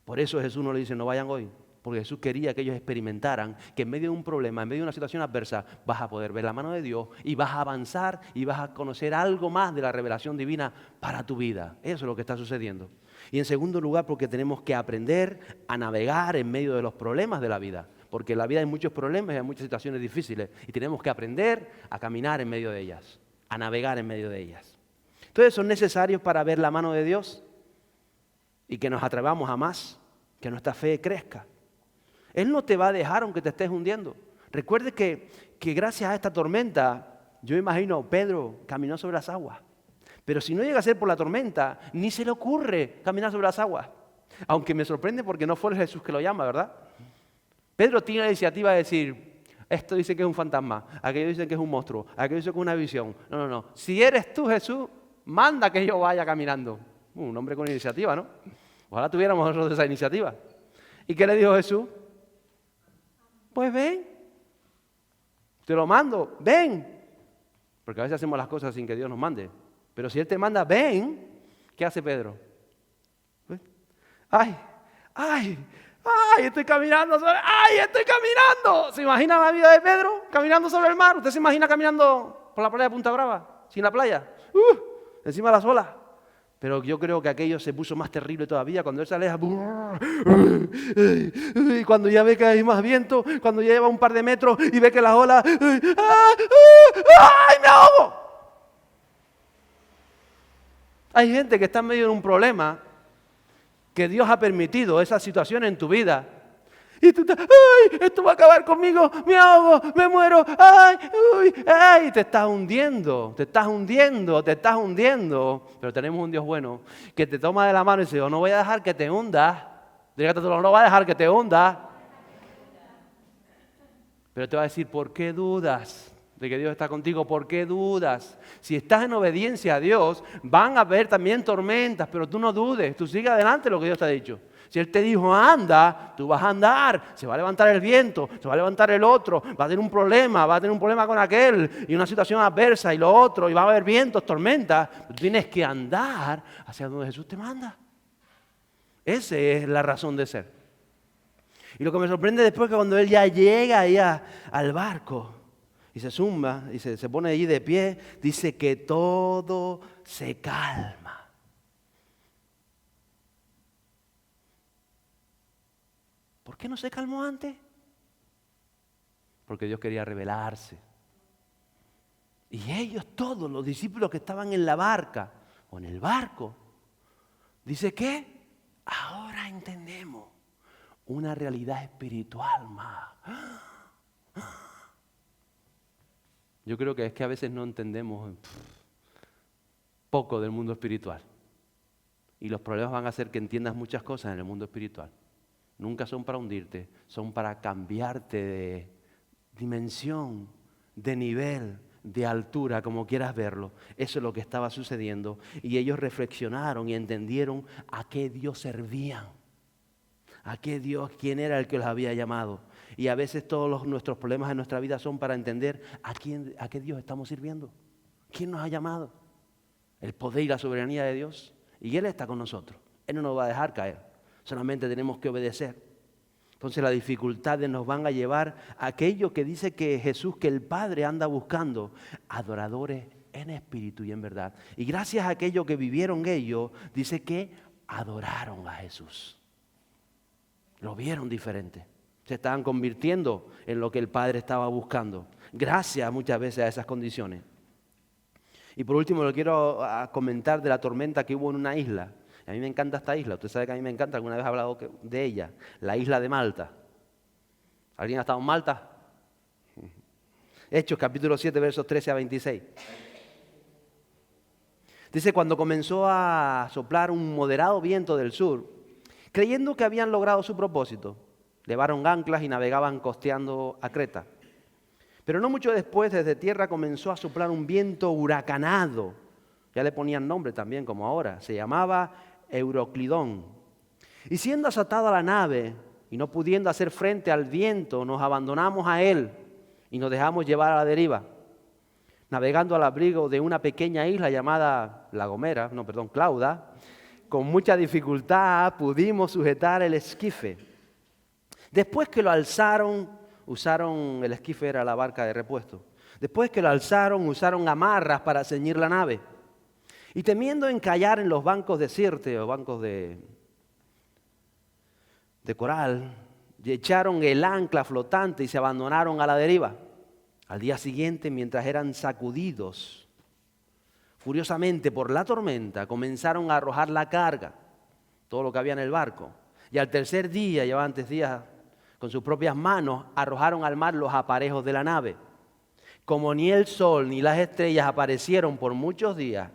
Por eso Jesús no le dice, no vayan hoy, porque Jesús quería que ellos experimentaran que en medio de un problema, en medio de una situación adversa, vas a poder ver la mano de Dios y vas a avanzar y vas a conocer algo más de la revelación divina para tu vida. Eso es lo que está sucediendo. Y en segundo lugar, porque tenemos que aprender a navegar en medio de los problemas de la vida. Porque en la vida hay muchos problemas y hay muchas situaciones difíciles. Y tenemos que aprender a caminar en medio de ellas, a navegar en medio de ellas. Entonces son necesarios para ver la mano de Dios y que nos atrevamos a más, que nuestra fe crezca. Él no te va a dejar aunque te estés hundiendo. Recuerde que gracias a esta tormenta, yo imagino Pedro caminó sobre las aguas. Pero si no llega a ser por la tormenta, ni se le ocurre caminar sobre las aguas. Aunque me sorprende porque no fue el Jesús que lo llama, ¿verdad? Pedro tiene la iniciativa de decir, esto dice que es un fantasma, aquello dice que es un monstruo, aquello dice que es una visión. No. Si eres tú, Jesús, manda que yo vaya caminando. Un hombre con iniciativa, ¿no? Ojalá tuviéramos nosotros esa iniciativa. ¿Y qué le dijo Jesús? Pues ven, te lo mando, ven. Porque a veces hacemos las cosas sin que Dios nos mande. Pero si Él te manda, ven, ¿qué hace Pedro? ¿Ves? ¡Ay! Estoy caminando. ¿Se imagina la vida de Pedro caminando sobre el mar? ¿Usted se imagina caminando por la playa de Punta Brava, sin la playa? Encima de las olas. Pero yo creo que aquello se puso más terrible todavía cuando él se aleja. Y cuando ya ve que hay más viento, cuando ya lleva un par de metros y ve que las olas... ¡Ay, me ahogo! Hay gente que está en medio de un problema que Dios ha permitido esa situación en tu vida. Y tú estás, ¡ay! Esto va a acabar conmigo, me ahogo, me muero, ¡ay! Te estás hundiendo. Pero tenemos un Dios bueno que te toma de la mano y dice, yo no voy a dejar que te hundas. Dígate tú, no voy a dejar que te hundas. Pero te va a decir, ¿por qué dudas de que Dios está contigo? ¿Por qué dudas? Si estás en obediencia a Dios, van a haber también tormentas, pero tú no dudes, tú sigue adelante lo que Dios te ha dicho. Si Él te dijo anda, tú vas a andar, se va a levantar el viento, se va a levantar el otro, va a tener un problema con aquel y una situación adversa y lo otro, y va a haber vientos, tormentas. Tú tienes que andar hacia donde Jesús te manda. Esa es la razón de ser. Y lo que me sorprende después es que cuando Él ya llega allá al barco y se zumba y se pone allí de pie, dice que todo se calma. ¿Por qué no se calmó antes? Porque Dios quería revelarse. Y ellos, todos los discípulos que estaban en la barca o en el barco, dice que ahora entendemos una realidad espiritual más. Yo creo que es que a veces no entendemos poco del mundo espiritual. Y los problemas van a hacer que entiendas muchas cosas en el mundo espiritual. Nunca son para hundirte, son para cambiarte de dimensión, de nivel, de altura, como quieras verlo. Eso es lo que estaba sucediendo. Y ellos reflexionaron y entendieron a qué Dios servían. A qué Dios, quién era el que los había llamado. Y a veces todos nuestros problemas en nuestra vida son para entender a qué Dios estamos sirviendo. ¿Quién nos ha llamado? El poder y la soberanía de Dios. Y Él está con nosotros. Él no nos va a dejar caer. Solamente tenemos que obedecer. Entonces las dificultades nos van a llevar a aquello que dice que Jesús, que el Padre anda buscando, adoradores en espíritu y en verdad. Y gracias a aquello que vivieron ellos, dice que adoraron a Jesús. Lo vieron diferente. Se estaban convirtiendo en lo que el Padre estaba buscando. Gracias muchas veces a esas condiciones. Y por último, le quiero comentar de la tormenta que hubo en una isla. A mí me encanta esta isla. Usted sabe que a mí me encanta. Alguna vez he hablado de ella. La isla de Malta. ¿Alguien ha estado en Malta? Hechos capítulo 7, versos 13 a 26. Dice, cuando comenzó a soplar un moderado viento del sur, Creyendo que habían logrado su propósito, levaron anclas y navegaban costeando a Creta. Pero no mucho después, desde tierra comenzó a soplar un viento huracanado. Ya le ponían nombre también, como ahora. Se llamaba Euroclidón. Y siendo azotada la nave y no pudiendo hacer frente al viento, nos abandonamos a él y nos dejamos llevar a la deriva. Navegando al abrigo de una pequeña isla llamada Clauda, con mucha dificultad pudimos sujetar el esquife. Después que lo alzaron, el esquife era la barca de repuesto. Después que lo alzaron, usaron amarras para ceñir la nave. Y temiendo encallar en los bancos de Sirte o bancos de coral, y echaron el ancla flotante y se abandonaron a la deriva. Al día siguiente, mientras eran sacudidos furiosamente por la tormenta, comenzaron a arrojar la carga, todo lo que había en el barco. Y al tercer día, llevaban 3 días, con sus propias manos arrojaron al mar los aparejos de la nave. Como ni el sol ni las estrellas aparecieron por muchos días,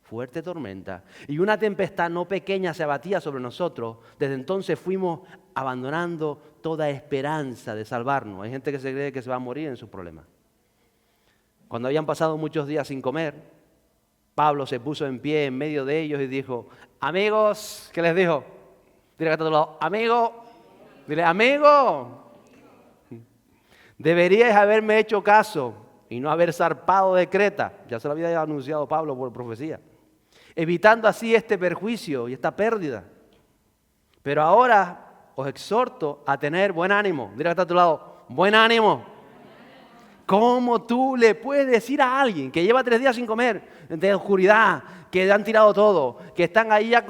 fuerte tormenta, y una tempestad no pequeña se abatía sobre nosotros, desde entonces fuimos abandonando toda esperanza de salvarnos. Hay gente que se cree que se va a morir en sus problemas. Cuando habían pasado muchos días sin comer, Pablo se puso en pie en medio de ellos y dijo: amigos, ¿qué les dijo? Dile a tu lado, amigo, dile, amigo, deberíais haberme hecho caso y no haber zarpado de Creta. Ya se lo había anunciado Pablo por profecía. Evitando así este perjuicio y esta pérdida. Pero ahora os exhorto a tener buen ánimo. Dile a tu lado, buen ánimo. ¿Cómo tú le puedes decir a alguien que lleva 3 días sin comer, de oscuridad, que han tirado todo, que están ahí ya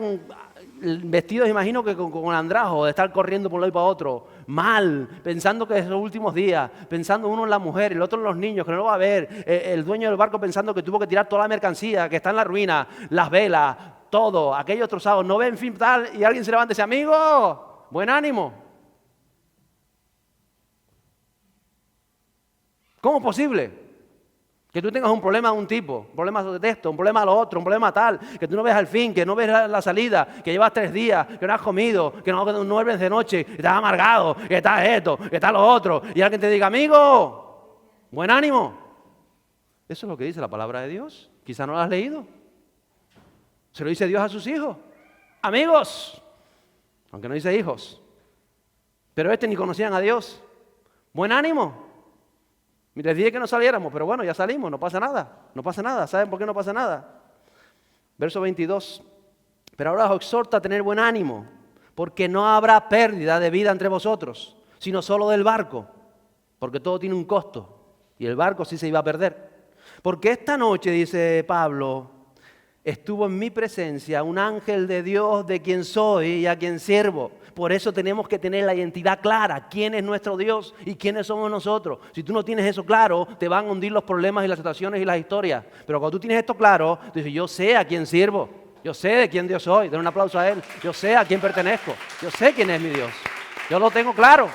vestidos, imagino que con andrajo, de estar corriendo por un lado y para otro, mal, pensando que es los últimos días, pensando uno en la mujer, el otro en los niños, que no lo va a ver, el dueño del barco pensando que tuvo que tirar toda la mercancía, que está en la ruina, las velas, todo, aquellos trozados, no ven fin tal, y alguien se levanta y dice, amigo, buen ánimo. ¿Cómo es posible que tú tengas un problema de un tipo, un problema de esto, un problema de lo otro, un problema tal, que tú no ves el fin, que no ves la salida, que llevas 3 días, que no has comido, que no duermes de noche, que estás amargado, que estás esto, que estás lo otro, y alguien te diga, amigo, buen ánimo? Eso es lo que dice la palabra de Dios. Quizá no lo has leído. Se lo dice Dios a sus hijos. Amigos, aunque no dice hijos, pero ni conocían a Dios. Buen ánimo. Les dije que no saliéramos, pero bueno, ya salimos, no pasa nada, no pasa nada. ¿Saben por qué no pasa nada? Verso 22. Pero ahora os exhorto a tener buen ánimo, porque no habrá pérdida de vida entre vosotros, sino solo del barco, porque todo tiene un costo, y el barco sí se iba a perder. Porque esta noche, dice Pablo, estuvo en mi presencia un ángel de Dios de quien soy y a quien sirvo. Por eso tenemos que tener la identidad clara, quién es nuestro Dios y quiénes somos nosotros. Si tú no tienes eso claro, te van a hundir los problemas y las situaciones y las historias. Pero cuando tú tienes esto claro, tú dices, yo sé a quién sirvo, yo sé de quién Dios soy, den un aplauso a Él, yo sé a quién pertenezco, yo sé quién es mi Dios, yo lo tengo claro.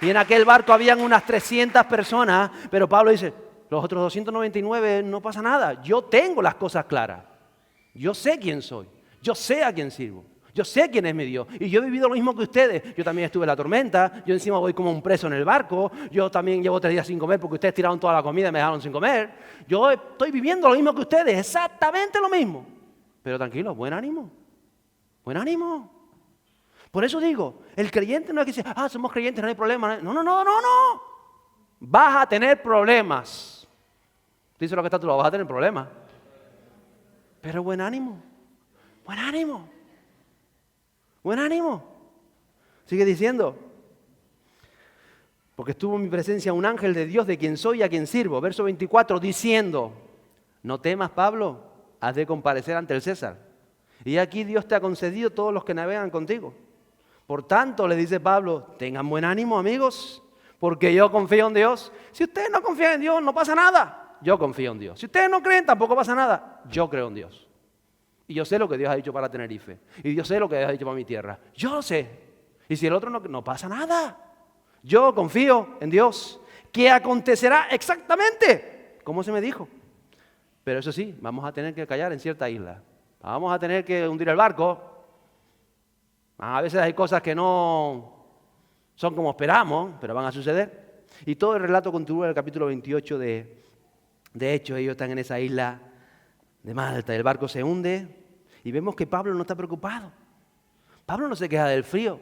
Y en aquel barco habían unas 300 personas, pero Pablo dice, los otros 299 no pasa nada, yo tengo las cosas claras, yo sé quién soy, yo sé a quién sirvo. Yo sé quién es mi Dios y yo he vivido lo mismo que ustedes. Yo también estuve en la tormenta, yo encima voy como un preso en el barco, yo también llevo 3 días sin comer porque ustedes tiraron toda la comida y me dejaron sin comer. Yo estoy viviendo lo mismo que ustedes, exactamente lo mismo. Pero tranquilo, buen ánimo, buen ánimo. Por eso digo, el creyente no es que dice, somos creyentes, no hay problema. No. Vas a tener problemas. Dice lo que está a tu lado, vas a tener problemas. Pero buen ánimo, buen ánimo. Buen ánimo. Sigue diciendo. Porque estuvo en mi presencia un ángel de Dios de quien soy y a quien sirvo. Verso 24, diciendo, no temas, Pablo, has de comparecer ante el César. Y aquí Dios te ha concedido todos los que navegan contigo. Por tanto, le dice Pablo, tengan buen ánimo, amigos, porque yo confío en Dios. Si ustedes no confían en Dios, no pasa nada. Yo confío en Dios. Si ustedes no creen, tampoco pasa nada. Yo creo en Dios. Y yo sé lo que Dios ha dicho para Tenerife. Y yo sé lo que Dios ha dicho para mi tierra. Yo lo sé. Y si el otro no pasa nada. Yo confío en Dios. ¿Qué acontecerá exactamente? Como se me dijo. Pero eso sí, vamos a tener que callar en cierta isla. Vamos a tener que hundir el barco. A veces hay cosas que no son como esperamos, pero van a suceder. Y todo el relato continúa en el capítulo 28 de Hechos. Ellos están en esa isla de Malta. El barco se hunde y vemos que Pablo no está preocupado. Pablo no se queja del frío.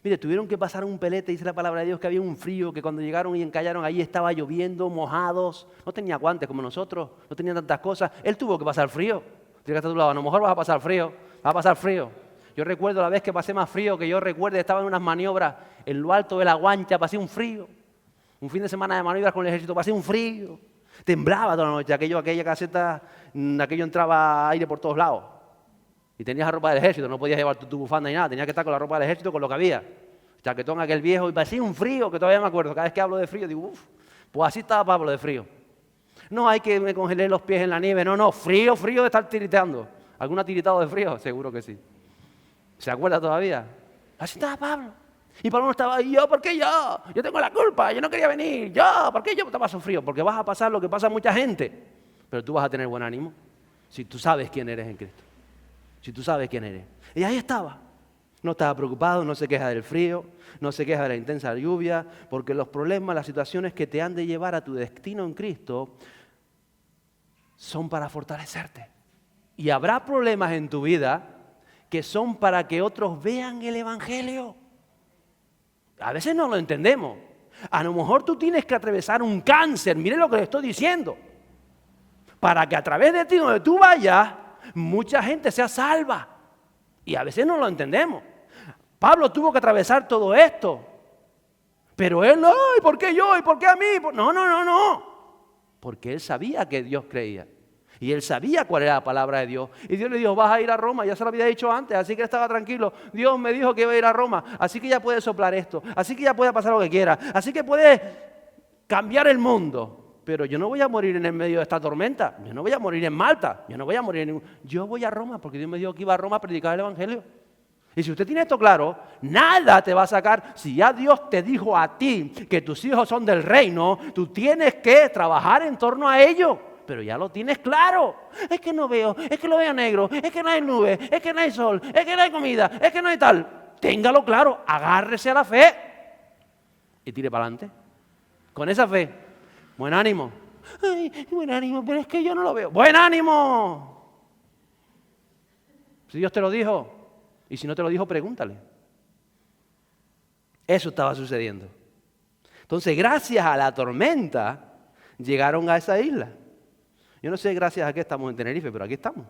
Mire, tuvieron que pasar un pelete, dice la palabra de Dios, que había un frío, que cuando llegaron y encallaron allí estaba lloviendo, mojados. No tenía guantes como nosotros, no tenía tantas cosas. Él tuvo que pasar frío. Tiene que estar a tu lado. A lo mejor vas a pasar frío, vas a pasar frío. Yo recuerdo la vez que pasé más frío que yo recuerdo, estaba en unas maniobras en lo alto de la Guancha, pasé un frío. Un fin de semana de maniobras con el ejército, pasé un frío. Temblaba toda la noche, aquella caseta, aquello entraba aire por todos lados. Y tenías la ropa del ejército, no podías llevar tu bufanda ni nada, tenías que estar con la ropa del ejército con lo que había. Chaquetón aquel viejo, y pasé un frío que todavía me acuerdo. Cada vez que hablo de frío, digo, uff, pues así estaba Pablo de frío. No hay que me congelé los pies en la nieve, no, frío de estar tiritando. ¿Algún ha tiritado de frío? Seguro que sí. ¿Se acuerda todavía? Así estaba Pablo. Y Pablo no estaba, ¿y yo? ¿Por qué yo? Yo tengo la culpa, yo no quería venir. ¿Yo? ¿Por qué yo te paso frío? Porque vas a pasar lo que pasa a mucha gente. Pero tú vas a tener buen ánimo si tú sabes quién eres en Cristo. Si tú sabes quién eres. Y ahí estaba. No estaba preocupado, no se queja del frío, no se queja de la intensa lluvia, porque los problemas, las situaciones que te han de llevar a tu destino en Cristo son para fortalecerte. Y habrá problemas en tu vida que son para que otros vean el Evangelio. A veces no lo entendemos. A lo mejor tú tienes que atravesar un cáncer, mire lo que le estoy diciendo, para que a través de ti, donde tú vayas, mucha gente sea salva. Y a veces no lo entendemos. Pablo tuvo que atravesar todo esto. Pero él no, ¿y por qué yo? ¿Y por qué a mí? No. Porque él sabía que Dios creía. Y él sabía cuál era la palabra de Dios. Y Dios le dijo, vas a ir a Roma. Ya se lo había dicho antes, así que estaba tranquilo. Dios me dijo que iba a ir a Roma. Así que ya puede soplar esto. Así que ya puede pasar lo que quiera. Así que puede cambiar el mundo. Pero yo no voy a morir en el medio de esta tormenta. Yo no voy a morir en Malta. Yo no voy a morir en ningún... Yo voy a Roma porque Dios me dijo que iba a Roma a predicar el Evangelio. Y si usted tiene esto claro, nada te va a sacar. Si ya Dios te dijo a ti que tus hijos son del reino, tú tienes que trabajar en torno a ello. Pero ya lo tienes claro. Es que no veo, es que lo veo negro, es que no hay nube, es que no hay sol, es que no hay comida, es que no hay tal. Téngalo claro, agárrese a la fe y tire para adelante. Con esa fe, buen ánimo. Ay, buen ánimo, pero es que yo no lo veo. ¡Buen ánimo! Si Dios te lo dijo, y si no te lo dijo, pregúntale. Eso estaba sucediendo. Entonces, gracias a la tormenta, llegaron a esa isla. Yo no sé gracias a qué estamos en Tenerife, pero aquí estamos.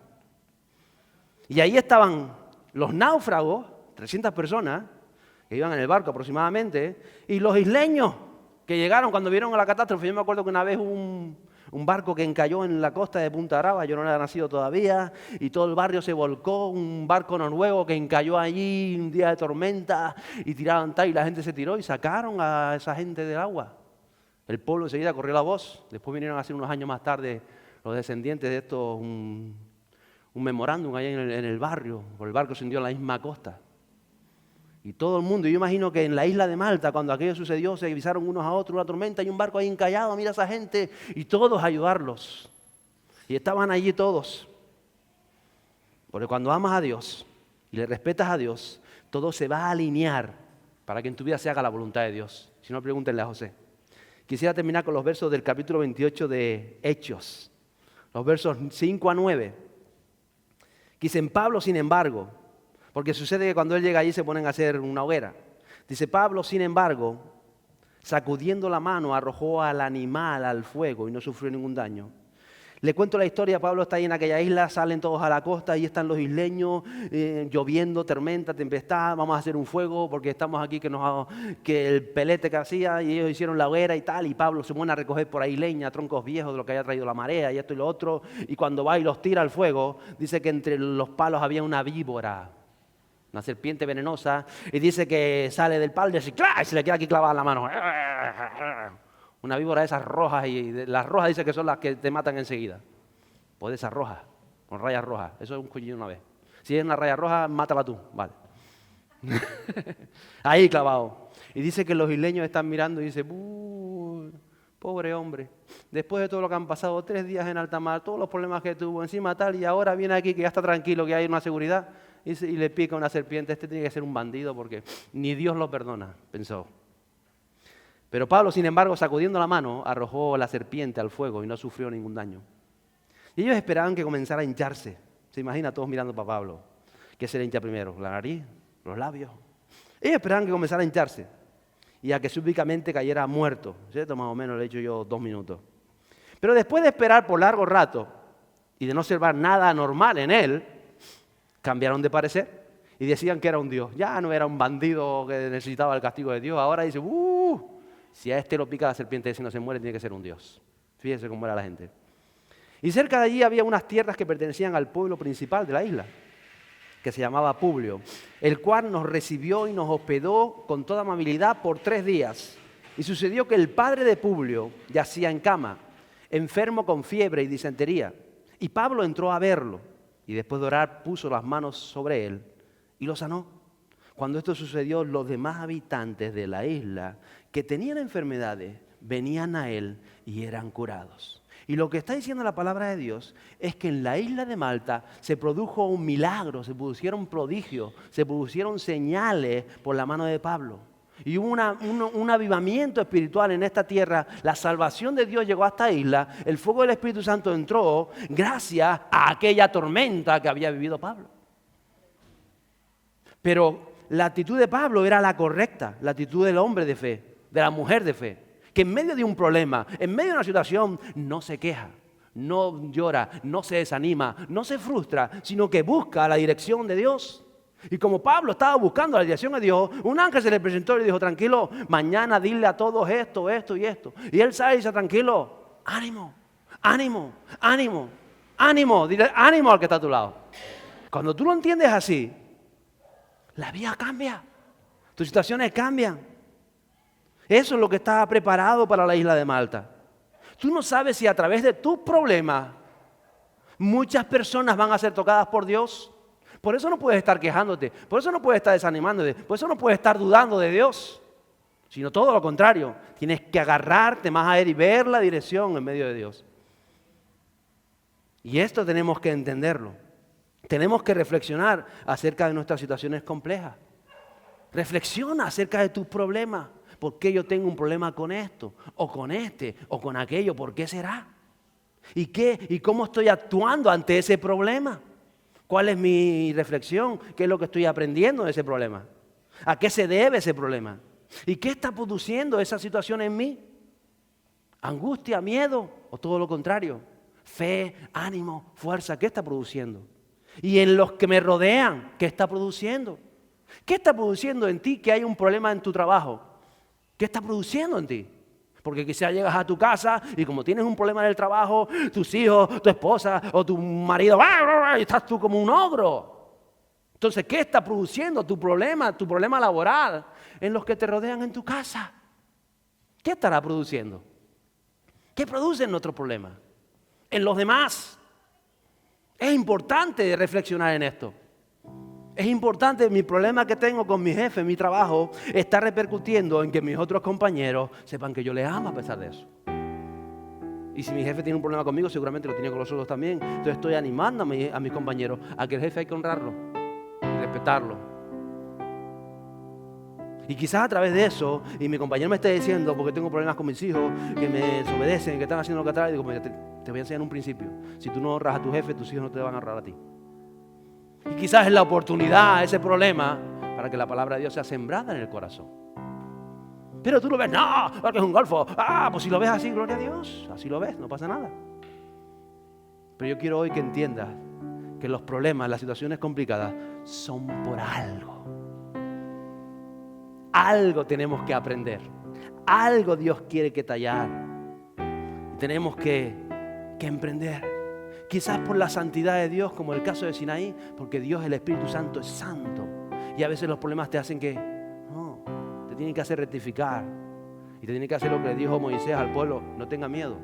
Y ahí estaban los náufragos, 300 personas, que iban en el barco aproximadamente, y los isleños que llegaron cuando vieron la catástrofe. Yo me acuerdo que una vez hubo un barco que encalló en la costa de Punta Brava, yo no era nacido todavía, y todo el barrio se volcó, un barco noruego que encalló allí un día de tormenta, y tiraron tal, y la gente se tiró y sacaron a esa gente del agua. El pueblo enseguida corrió la voz. Después vinieron a hacer unos años más tarde los descendientes de estos un memorándum ahí en el barrio, porque el barco se hundió en la misma costa. Y todo el mundo, yo imagino que en la isla de Malta, cuando aquello sucedió, se avisaron unos a otros, una tormenta y un barco ahí encallado, mira a esa gente, y todos a ayudarlos. Y estaban allí todos. Porque cuando amas a Dios y le respetas a Dios, todo se va a alinear para que en tu vida se haga la voluntad de Dios. Si no, pregúntenle a José. Quisiera terminar con los versos del capítulo 28 de Hechos. Los versos 5 a 9. Dicen, Pablo, sin embargo, porque sucede que cuando él llega allí se ponen a hacer una hoguera. Dice, Pablo, sin embargo, sacudiendo la mano, arrojó al animal al fuego y no sufrió ningún daño. Le cuento la historia, Pablo está ahí en aquella isla, salen todos a la costa, ahí están los isleños, lloviendo, tormenta, tempestad, vamos a hacer un fuego porque estamos aquí que el pelete que hacía y ellos hicieron la hoguera y tal, y Pablo se pone a recoger por ahí leña, troncos viejos de lo que haya traído la marea y esto y lo otro, y cuando va y los tira al fuego, dice que entre los palos había una víbora, una serpiente venenosa, y dice que sale del palo y se le queda aquí clavada en la mano. Una víbora de esas rojas, y las rojas dice que son las que te matan enseguida. Pues de esas rojas, con rayas rojas. Eso es un cuchillo una vez. Si es una raya roja, mátala tú, vale. Ahí clavado. Y dice que los isleños están mirando y dice, pobre hombre, después de todo lo que han pasado, 3 días en alta mar, todos los problemas que tuvo encima tal, y ahora viene aquí que ya está tranquilo, que hay una seguridad, y le pica una serpiente. Este tiene que ser un bandido porque ni Dios lo perdona, pensó. Pero Pablo, sin embargo, sacudiendo la mano, arrojó la serpiente al fuego y no sufrió ningún daño. Y ellos esperaban que comenzara a hincharse. Se imagina todos mirando para Pablo. ¿Qué se le hincha primero? ¿La nariz? ¿Los labios? Ellos esperaban que comenzara a hincharse y a que súbitamente cayera muerto. ¿Cierto? Más o menos le he hecho yo 2 minutos. Pero después de esperar por largo rato y de no observar nada anormal en él, cambiaron de parecer y decían que era un Dios. Ya no era un bandido que necesitaba el castigo de Dios. Ahora dice, si a este lo pica la serpiente y no se muere, tiene que ser un Dios. Fíjense cómo era la gente. Y cerca de allí había unas tierras que pertenecían al pueblo principal de la isla, que se llamaba Publio, el cual nos recibió y nos hospedó con toda amabilidad por 3 días. Y sucedió que el padre de Publio yacía en cama, enfermo con fiebre y disentería. Y Pablo entró a verlo y después de orar puso las manos sobre él y lo sanó. Cuando esto sucedió, los demás habitantes de la isla que tenían enfermedades venían a él y eran curados. Y lo que está diciendo la palabra de Dios es que en la isla de Malta se produjo un milagro, se produjeron prodigios, se produjeron señales por la mano de Pablo. Y hubo un avivamiento espiritual en esta tierra. La salvación de Dios llegó a esta isla. El fuego del Espíritu Santo entró gracias a aquella tormenta que había vivido Pablo. Pero la actitud de Pablo era la correcta, la actitud del hombre de fe, de la mujer de fe, que en medio de un problema, en medio de una situación, no se queja, no llora, no se desanima, no se frustra, sino que busca la dirección de Dios. Y como Pablo estaba buscando la dirección de Dios, un ángel se le presentó y le dijo, tranquilo, mañana dile a todos esto, esto y esto. Y él sale y dice, tranquilo, ánimo, ánimo, ánimo, ánimo, dile ánimo al que está a tu lado. Cuando tú lo entiendes así, la vida cambia, tus situaciones cambian. Eso es lo que está preparado para la isla de Malta. Tú no sabes si a través de tus problemas muchas personas van a ser tocadas por Dios. Por eso no puedes estar quejándote, por eso no puedes estar desanimándote, por eso no puedes estar dudando de Dios, sino todo lo contrario. Tienes que agarrarte más a Él y ver la dirección en medio de Dios. Y esto tenemos que entenderlo. Tenemos que reflexionar acerca de nuestras situaciones complejas. Reflexiona acerca de tus problemas. ¿Por qué yo tengo un problema con esto? O con este, o con aquello. ¿Por qué será? ¿Y cómo estoy actuando ante ese problema? ¿Cuál es mi reflexión? ¿Qué es lo que estoy aprendiendo de ese problema? ¿A qué se debe ese problema? ¿Y qué está produciendo esa situación en mí? ¿Angustia, miedo o todo lo contrario? Fe, ánimo, fuerza. ¿Qué está produciendo? Y en los que me rodean, ¿qué está produciendo? ¿Qué está produciendo en ti que hay un problema en tu trabajo? ¿Qué está produciendo en ti? Porque quizás llegas a tu casa y como tienes un problema en el trabajo, tus hijos, tu esposa o tu marido, y estás tú como un ogro. Entonces, ¿qué está produciendo tu problema laboral en los que te rodean en tu casa? ¿Qué estará produciendo? ¿Qué producen nuestros problemas? En los demás. Es importante reflexionar en esto. Es importante, mi problema que tengo con mi jefe, mi trabajo, está repercutiendo en que mis otros compañeros sepan que yo les amo a pesar de eso. Y si mi jefe tiene un problema conmigo, seguramente lo tiene con los otros también. Entonces estoy animando a mis compañeros a que el jefe hay que honrarlo y respetarlo. Y quizás a través de eso, y mi compañero me esté diciendo, porque tengo problemas con mis hijos, que me desobedecen, que están haciendo lo que atrás, digo, te voy a enseñar un principio. Si tú no honras a tu jefe, tus hijos no te van a honrar a ti. Y quizás es la oportunidad, ese problema, para que la palabra de Dios sea sembrada en el corazón. Pero tú lo ves, no, porque es un golfo. Pues si lo ves así, gloria a Dios. Así lo ves, no pasa nada. Pero yo quiero hoy que entiendas que los problemas, las situaciones complicadas, son por algo. Algo tenemos que aprender. Algo Dios quiere que tallar. Tenemos que emprender. Quizás por la santidad de Dios, como el caso de Sinaí, porque Dios, el Espíritu Santo, es santo. Y a veces los problemas te hacen que, no, te tienen que hacer rectificar. Y te tienen que hacer lo que le dijo Moisés al pueblo, no tenga miedo.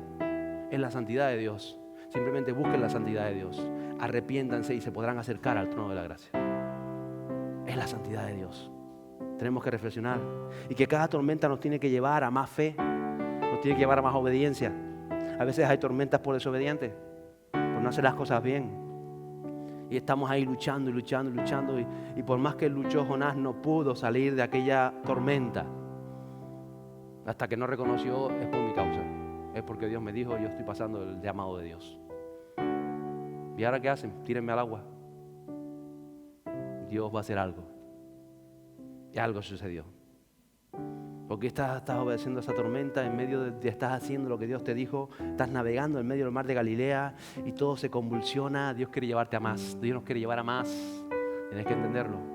Es la santidad de Dios. Simplemente busquen la santidad de Dios. Arrepiéntanse y se podrán acercar al trono de la gracia. Es la santidad de Dios. Tenemos que reflexionar. Y que cada tormenta nos tiene que llevar a más fe. Nos tiene que llevar a más obediencia. A veces hay tormentas por desobedientes, por no hacer las cosas bien. Y estamos ahí luchando y luchando y luchando. Y por más que luchó, Jonás no pudo salir de aquella tormenta. Hasta que no reconoció, es por mi causa. Es porque Dios me dijo, yo estoy pasando el llamado de Dios. ¿Y ahora qué hacen? Tírenme al agua. Dios va a hacer algo. Y algo sucedió. Porque estás obedeciendo a esa tormenta, en medio de estás haciendo lo que Dios te dijo, estás navegando en medio del mar de Galilea y todo se convulsiona. Dios quiere llevarte a más. Dios nos quiere llevar a más. Tienes que entenderlo.